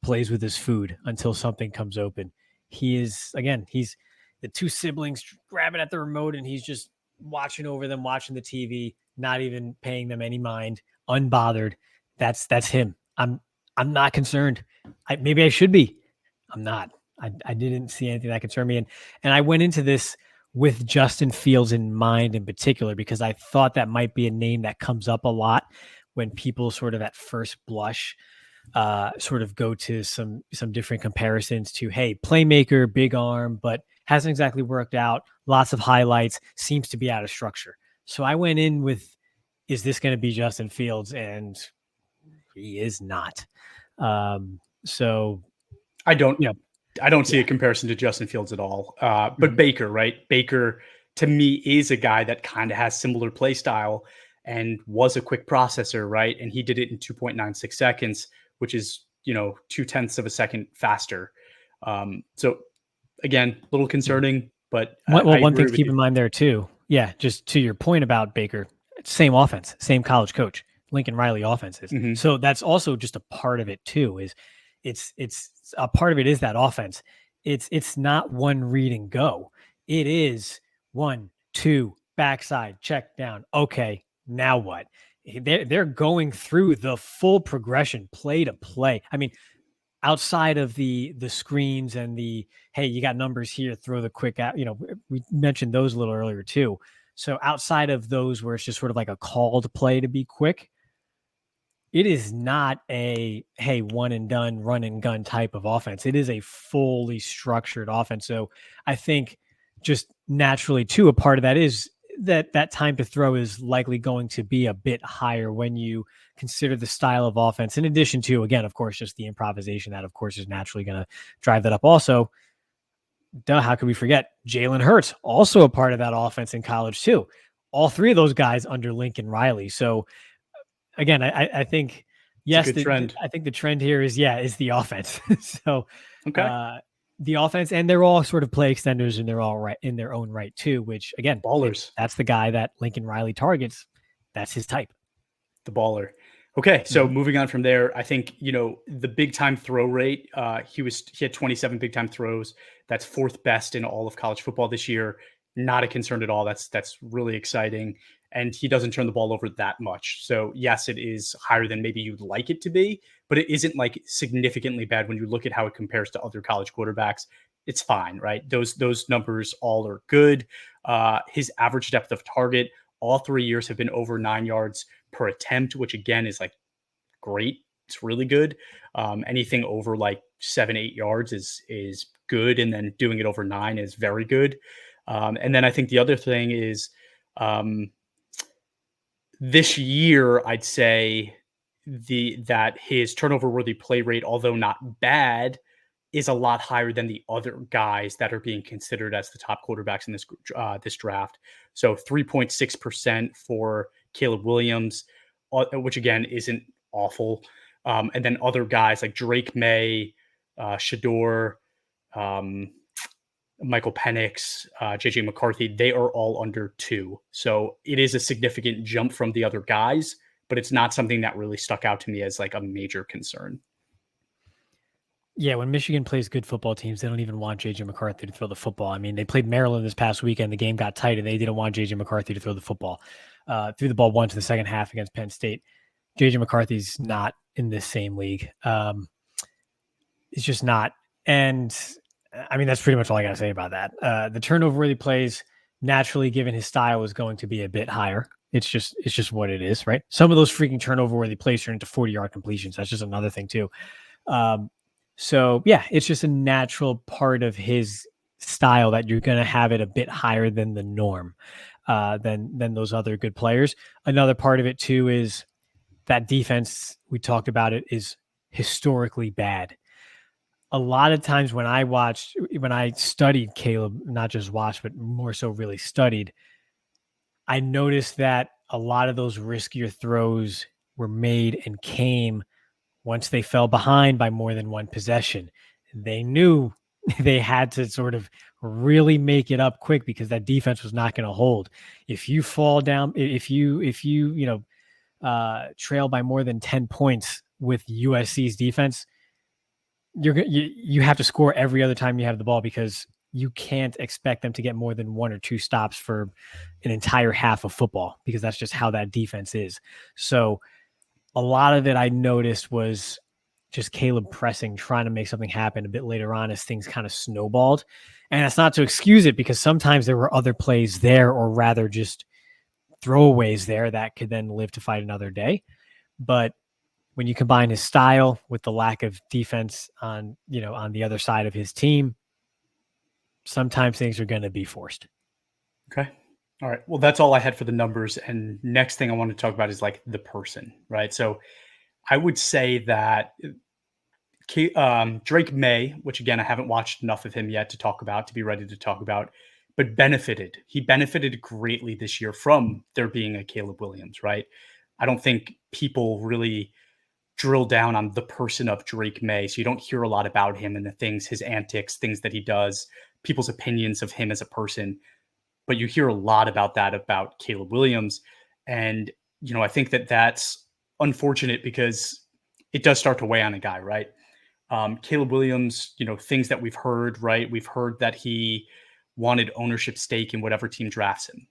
plays with his food until something comes open. He's the two siblings grabbing at the remote and he's just watching over them, watching the TV, not even paying them any mind, unbothered. That's him. I'm not concerned. Maybe I should be. I'm not. I didn't see anything that concerned me. And I went into this with Justin Fields in mind in particular, because I thought that might be a name that comes up a lot when people sort of at first blush sort of go to some different comparisons to, hey, playmaker, big arm, but hasn't exactly worked out. Lots of highlights, seems to be out of structure. So I went in with, is this going to be Justin Fields? And he is not. So I don't see a comparison to Justin Fields at all. But Baker, right? Baker, to me, is a guy that kind of has similar play style and was a quick processor, right? And he did it in 2.96 seconds, which is, 0.2 of a second faster. So again, a little concerning, but one thing to keep in mind there too. Yeah. Just to your point about Baker, same offense, same college coach, Lincoln Riley offenses. Mm-hmm. So that's also just a part of it too, is it's a part of it is that offense. It's not one read and go. It is 1, 2, backside, check down. Okay, now what? they're going through the full progression, play to play. I mean, outside of the screens and the, hey, you got numbers here, throw the quick out, we mentioned those a little earlier too. So outside of those where it's just sort of like a called play to be quick, it is not a, hey, one and done, run and gun type of offense. It is a fully structured offense. So I think just naturally too, a part of that is that time to throw is likely going to be a bit higher when you consider the style of offense, in addition to, again, of course, just the improvisation that, of course, is naturally going to drive that up. Also, how could we forget Jalen Hurts, also a part of that offense in college too. All three of those guys under Lincoln Riley. So again, I think, yes, trend. I think the trend here is the offense. So Okay. the offense, and they're all sort of play extenders, and they're all right in their own right too, which again, Ballers. that's the guy that Lincoln Riley targets. That's his type. The baller. Okay, so moving on from there, I think, the big time throw rate, he had 27 big time throws. That's fourth best in all of college football this year. Not a concern at all. That's really exciting. And he doesn't turn the ball over that much. So yes, it is higher than maybe you'd like it to be, but it isn't like significantly bad when you look at how it compares to other college quarterbacks. It's fine, right? Those numbers all are good. His average depth of target, all 3 years have been over 9 yards per attempt, which again is like great. It's really good. Anything over like 7-8 yards is good, and then doing it over 9 is very good. And then I think the other thing is this year, I'd say that his turnover worthy play rate, although not bad, is a lot higher than the other guys that are being considered as the top quarterbacks in this draft. So 3.6% for Caleb Williams, which again isn't awful. And then other guys like Drake May, Shador, Michael Penix, JJ McCarthy, they are all under 2. So it is a significant jump from the other guys, but it's not something that really stuck out to me as like a major concern. Yeah, when Michigan plays good football teams, they don't even want JJ McCarthy to throw the football. I mean, they played Maryland this past weekend. The game got tight, and they didn't want JJ McCarthy to throw the football. Threw the ball once in the second half against Penn State. JJ McCarthy's not in this same league. It's just not. And I mean, that's pretty much all I got to say about that. The turnover worthy plays, naturally, given his style, is going to be a bit higher. It's just what it is, right? Some of those freaking turnover worthy plays turn into 40-yard completions. That's just another thing too. So yeah, it's just a natural part of his style that you're going to have it a bit higher than the norm, than those other good players. Another part of it too is that defense, we talked about it, is historically bad. A lot of times when I studied Caleb, not just watched, but more so really studied, I noticed that a lot of those riskier throws were made and came once they fell behind by more than one possession. They knew they had to sort of really make it up quick because that defense was not going to hold. If you fall down, if you trail by more than 10 points with USC's defense, you have to score every other time you have the ball, because you can't expect them to get more than 1 or 2 stops for an entire half of football, because that's just how that defense is. So a lot of it I noticed was just Caleb pressing, trying to make something happen a bit later on as things kind of snowballed. And that's not to excuse it, because sometimes there were other plays there, or rather just throwaways there, that could then live to fight another day. But when you combine his style with the lack of defense on the other side of his team, sometimes things are going to be forced. Okay. All right. Well, that's all I had for the numbers. And next thing I want to talk about is like the person, right? So I would say that Drake May, which again, I haven't watched enough of him yet to be ready to talk about, but he benefited greatly this year from there being a Caleb Williams, right? I don't think people really drill down on the person of Drake May. So you don't hear a lot about him and his antics, things that he does, people's opinions of him as a person. But you hear a lot about Caleb Williams. And, I think that that's unfortunate, because it does start to weigh on a guy, right? Caleb Williams, things that we've heard, right? We've heard that he wanted ownership stake in whatever team drafts him.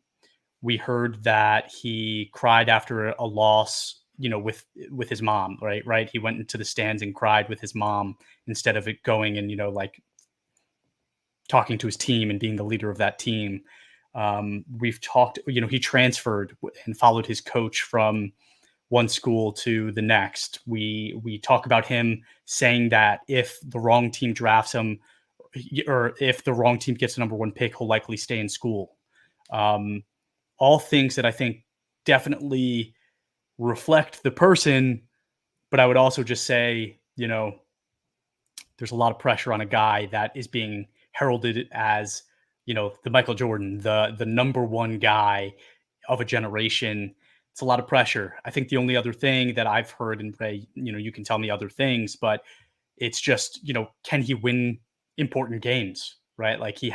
We heard that he cried after a loss, with his mom, right? Right. He went into the stands and cried with his mom instead of it going and, like talking to his team and being the leader of that team. We've talked, he transferred and followed his coach from one school to the next. We talk about him saying that if the wrong team drafts him, or if the wrong team gets the number one pick, he'll likely stay in school. All things that I think definitely reflect the person, but I would also just say, there's a lot of pressure on a guy that is being heralded as, the Michael Jordan, the number one guy of a generation. It's a lot of pressure. I think the only other thing that I've heard, and Ray, you can tell me other things, but it's just, can he win important games, right? Like you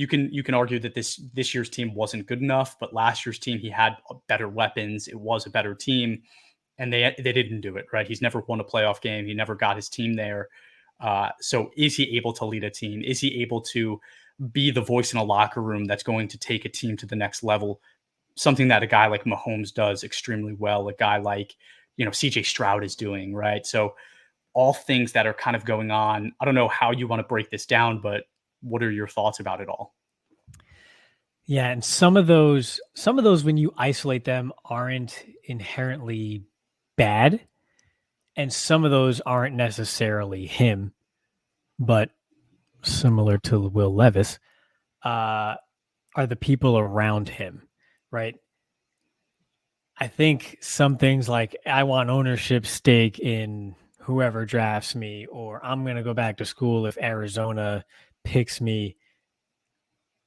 can argue that this year's team wasn't good enough, but last year's team, he had better weapons. It was a better team, and they didn't do it, right? He's never won a playoff game. He never got his team there. So is he able to lead a team? Is he able to be the voice in a locker room that's going to take a team to the next level? Something that a guy like Mahomes does extremely well. A guy like, CJ Stroud is doing, right? So all things that are kind of going on. I don't know how you want to break this down, but what are your thoughts about it all? Yeah, and some of those when you isolate them aren't inherently bad, and some of those aren't necessarily him, but similar to Will Levis, are the people around him, right? I think some things like I want ownership stake in whoever drafts me, or I'm going to go back to school if Arizona picks me.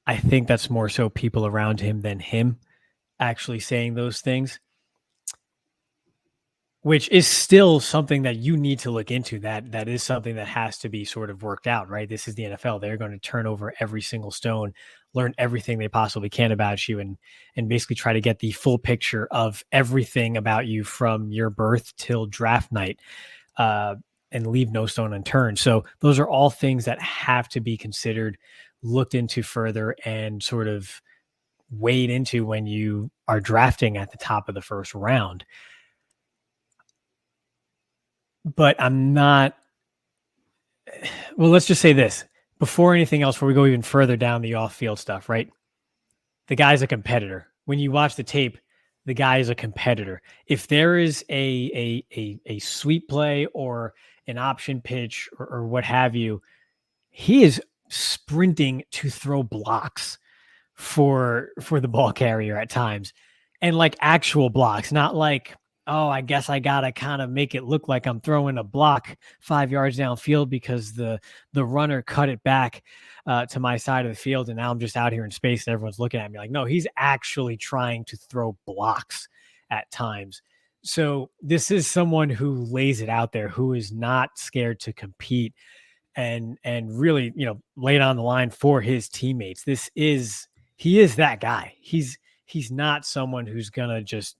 I think that's more so people around him than him actually saying those things, which is still something that you need to look into. That is something that has to be sort of worked out, right? This is the NFL. They're going to turn over every single stone, learn everything they possibly can about you, and basically try to get the full picture of everything about you from your birth till draft night, and leave no stone unturned. So those are all things that have to be considered, looked into further, and sort of weighed into when you are drafting at the top of the first round. But I'm not, well, let's just say this before anything else, before we go even further down the off-field stuff, right? The guy's a competitor. When you watch the tape, the guy is a competitor. If there is a sweep play or an option pitch or what have you, he is sprinting to throw blocks for the ball carrier at times, and like actual blocks, not like, oh, I guess I got to kind of make it look like I'm throwing a block 5 yards downfield because the runner cut it back to my side of the field, and now I'm just out here in space and everyone's looking at me. Like, no, he's actually trying to throw blocks at times. So this is someone who lays it out there, who is not scared to compete and really, lay it on the line for his teammates. He is that guy. He's not someone who's going to just,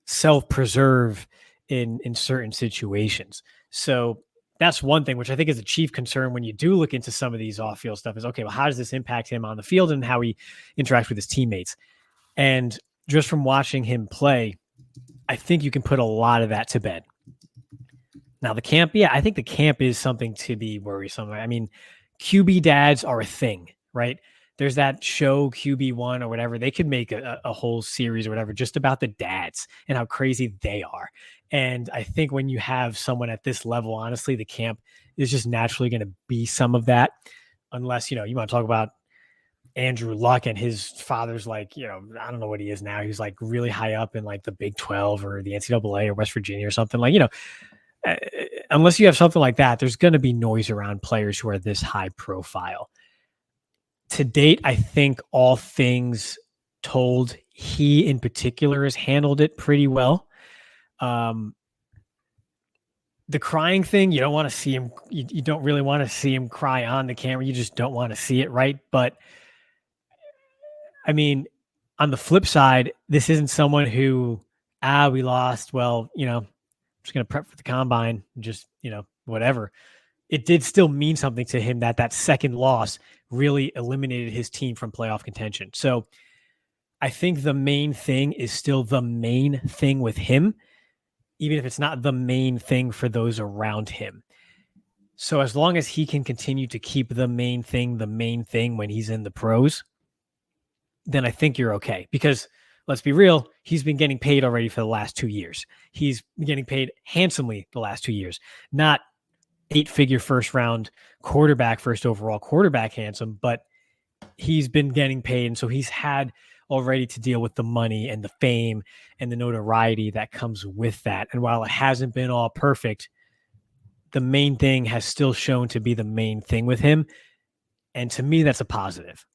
self-preserve in certain situations. So that's one thing, which I think is a chief concern when you do look into some of these off-field stuff is, okay, well, how does this impact him on the field and how he interacts with his teammates? And just from watching him play, I think you can put a lot of that to bed. Now the camp, I think the camp is something to be worrisome. I mean, QB dads are a thing, right? There's that show QB1 or whatever. They could make a whole series or whatever just about the dads and how crazy they are. And I think when you have someone at this level, honestly, the camp is just naturally going to be some of that, unless, you want to talk about Andrew Luck and his father's like, I don't know what he is now. He's like really high up in like the Big 12 or the NCAA or West Virginia or something, like, unless you have something like that, there's going to be noise around players who are this high profile. To date, I think all things told, he in particular has handled it pretty well. The crying thing, you don't want to see him. You don't really want to see him cry on the camera. You just don't want to see it, right? But I mean, on the flip side, this isn't someone who, we lost. Well, I'm just going to prep for the combine, just, whatever. It did still mean something to him that second loss really eliminated his team from playoff contention. So I think the main thing is still the main thing with him, even if it's not the main thing for those around him. So as long as he can continue to keep the main thing when he's in the pros, then I think you're okay. Because let's be real, he's been getting paid already for the last 2 years. He's been getting paid handsomely the last 2 years, not 8-figure first overall quarterback handsome, but he's been getting paid. And so he's had already to deal with the money and the fame and the notoriety that comes with that. And while it hasn't been all perfect, the main thing has still shown to be the main thing with him. And to me, that's a positive.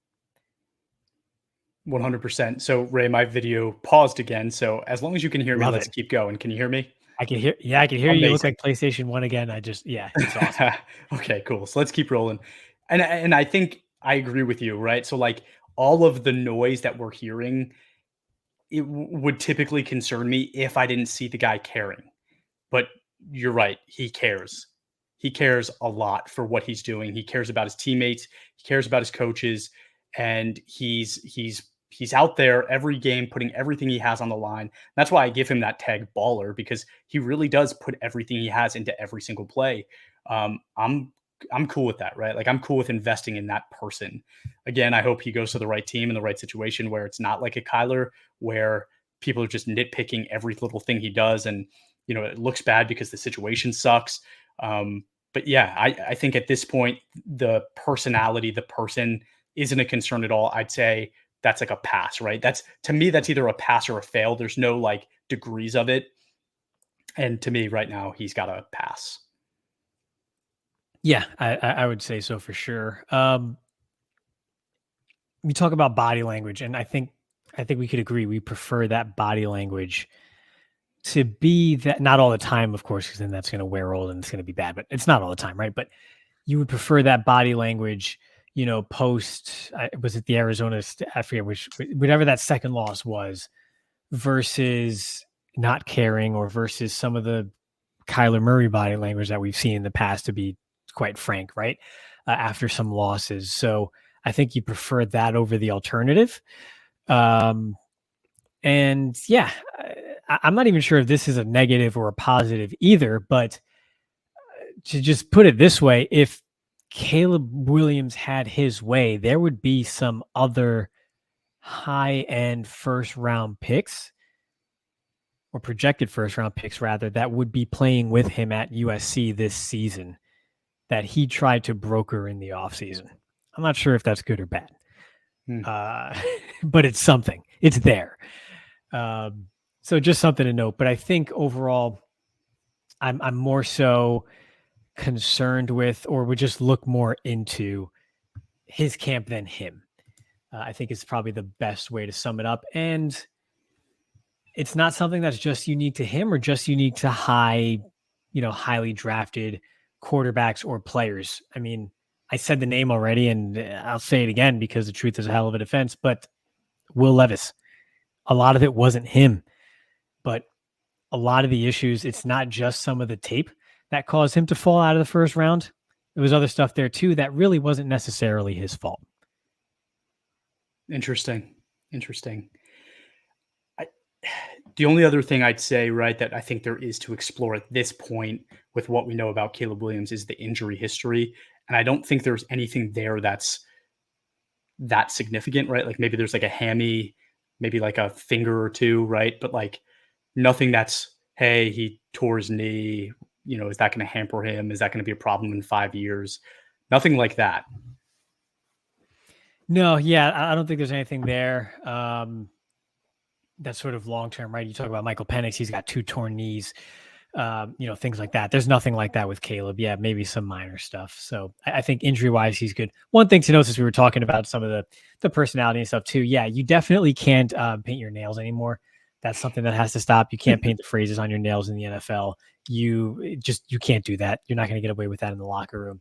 100%. So Ray, my video paused again. So as long as you can hear me, Love let's it. keep going. Can you hear me? I can hear. Yeah, I can hear Amazing. you. You look like PlayStation 1 again. It's awesome. Okay, cool. So let's keep rolling. And I think I agree with you, right? So like all of the noise that we're hearing, it would typically concern me if I didn't see the guy caring. But you're right. He cares. He cares a lot for what he's doing. He cares about his teammates. He cares about his coaches, and he's out there every game, putting everything he has on the line. That's why I give him that tag baller, because he really does put everything he has into every single play. I'm cool with that, right? Like I'm cool with investing in that person. Again, I hope he goes to the right team in the right situation where it's not like a Kyler where people are just nitpicking every little thing he does. And, it looks bad because the situation sucks. But yeah, I think at this point, the personality, the person isn't a concern at all. I'd say that's like a pass, right? To me, that's either a pass or a fail. There's no like degrees of it. And to me right now, he's got a pass. Yeah, I would say so for sure. We talk about body language, and I think we could agree we prefer that body language to be that, not all the time, of course, because then that's going to wear old and it's going to be bad, but it's not all the time, right? But you would prefer that body language, post, was it the Arizona, I forget whatever that second loss was, versus not caring, or versus some of the Kyler Murray body language that we've seen in the past, to be quite frank, right? After some losses. So I think you prefer that over the alternative. And yeah, I'm not even sure if this is a negative or a positive either, but to just put it this way, if Caleb Williams had his way, there would be some other high-end first-round picks, or projected first-round picks rather, that would be playing with him at USC this season that he tried to broker in the offseason. I'm not sure if that's good or bad, but it's something. It's there. So just something to note. But I think overall, I'm more so concerned with, or would just look more into his camp than him. I think it's probably the best way to sum it up. And it's not something that's just unique to him or just unique to highly drafted quarterbacks or players. I mean, I said the name already, and I'll say it again because the truth is a hell of a defense, but Will Levis, a lot of it wasn't him, but a lot of the issues, it's not just some of the tape that caused him to fall out of the first round. There was other stuff there too that really wasn't necessarily his fault. Interesting. The only other thing I'd say, right, that I think there is to explore at this point with what we know about Caleb Williams is the injury history. And I don't think there's anything there that's that significant, right? Like maybe there's like a hammy, maybe like a finger or two, right? But like nothing that's, hey, he tore his knee, is that going to hamper him? Is that going to be a problem in 5 years? Nothing like that. No, yeah, I don't think there's anything there. That's sort of long-term, right? You talk about Michael Penix, he's got 2 torn knees, things like that. There's nothing like that with Caleb. Yeah, maybe some minor stuff. So I think injury-wise, he's good. One thing to note, since we were talking about some of the personality and stuff too, yeah, you definitely can't paint your nails anymore. That's something that has to stop. You can't paint the phrases on your nails in the NFL. You can't do that. You're not going to get away with that in the locker room.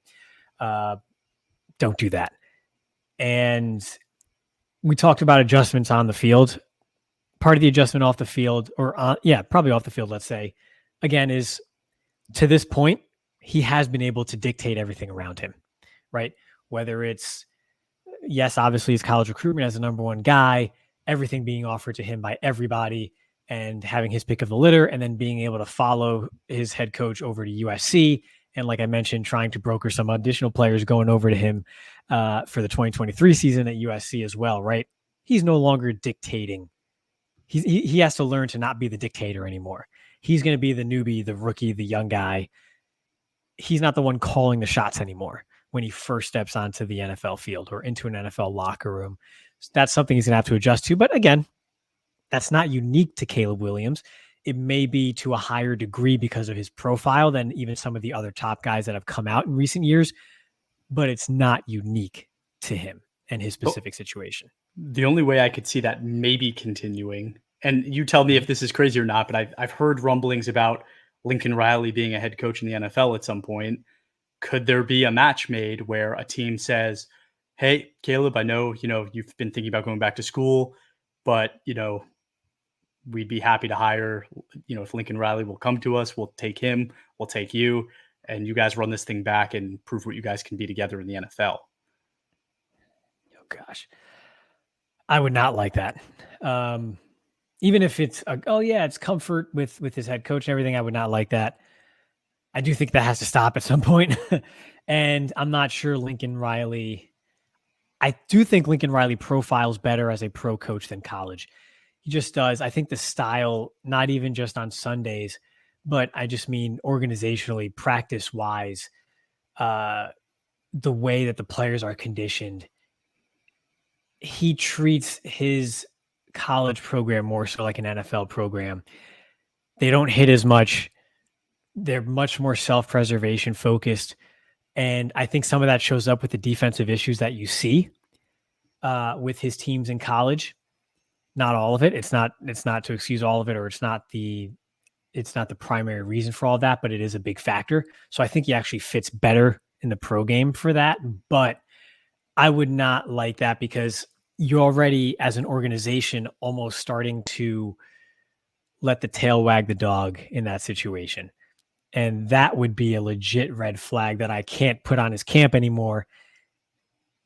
Don't do that. And we talked about adjustments on the field. Part of the adjustment off the field, probably off the field, let's say, again, is to this point, he has been able to dictate everything around him, right? Whether it's, yes, obviously his college recruitment as the number one guy, everything being offered to him by everybody and having his pick of the litter, and then being able to follow his head coach over to USC. And like I mentioned, trying to broker some additional players going over to him for the 2023 season at USC as well, right? He's no longer dictating. He has to learn to not be the dictator anymore. He's going to be the newbie, the rookie, the young guy. He's not the one calling the shots anymore when he first steps onto the NFL field or into an NFL locker room. So that's something he's going to have to adjust to. But again, that's not unique to Caleb Williams. It may be to a higher degree because of his profile than even some of the other top guys that have come out in recent years, but it's not unique to him and his specific situation. The only way I could see that maybe continuing, and you tell me if this is crazy or not, but I've heard rumblings about Lincoln Riley being a head coach in the NFL at some point. Could there be a match made where a team says, hey, Caleb, I know, you've been thinking about going back to school, but, we'd be happy to hire, if Lincoln Riley will come to us, we'll take him, we'll take you, and you guys run this thing back and prove what you guys can be together in the NFL. Oh, gosh. I would not like that. Even if it's, it's comfort with his head coach and everything, I would not like that. I do think that has to stop at some point. And I'm not sure I do think Lincoln Riley profiles better as a pro coach than college. He just does. I think the style, not even just on Sundays, but I just mean organizationally, practice-wise, the way that the players are conditioned, he treats his college program more so like an NFL program. They don't hit as much. They're much more self-preservation focused. And I think some of that shows up with the defensive issues that you see with his teams in college. Not all of it. It's not to excuse all of it, or it's not the primary reason for all that, but it is a big factor. So I think he actually fits better in the pro game for that. But I would not like that, because you're already, as an organization, almost starting to let the tail wag the dog in that situation. And that would be a legit red flag that I can't put on his camp anymore.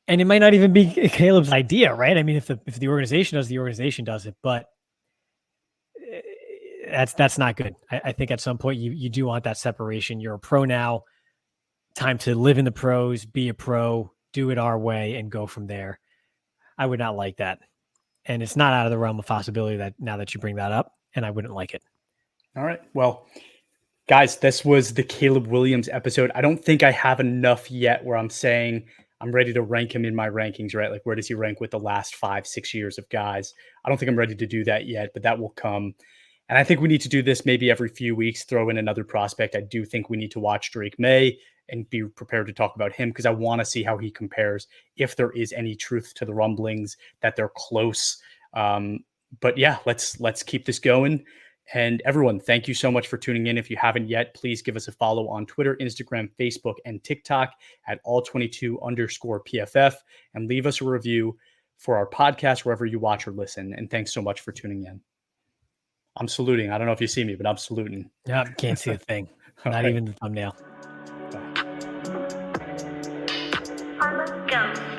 And it might not even be Caleb's idea, right? I mean, if the organization does, the organization does it, but that's not good. I think at some point you do want that separation. You're a pro now. Time to live in the pros, be a pro, do it our way, and go from there. I would not like that. And it's not out of the realm of possibility that now that you bring that up, and I wouldn't like it. All right. Well, guys, this was the Caleb Williams episode. I don't think I have enough yet where I'm saying I'm ready to rank him in my rankings, right? Like, where does he rank with the last 5-6 years of guys? I don't think I'm ready to do that yet, but that will come. And I think we need to do this maybe every few weeks, throw in another prospect. I do think we need to watch Drake May and be prepared to talk about him, because I want to see how he compares, if there is any truth to the rumblings that they're close. But yeah, let's keep this going. And everyone, thank you so much for tuning in. If you haven't yet, please give us a follow on Twitter, Instagram, Facebook, and TikTok at All-22_PFF, and leave us a review for our podcast wherever you watch or listen. And thanks so much for tuning in. I'm saluting. I don't know if you see me, but I'm saluting. Yeah, can't see a thing. Not even the thumbnail. Go.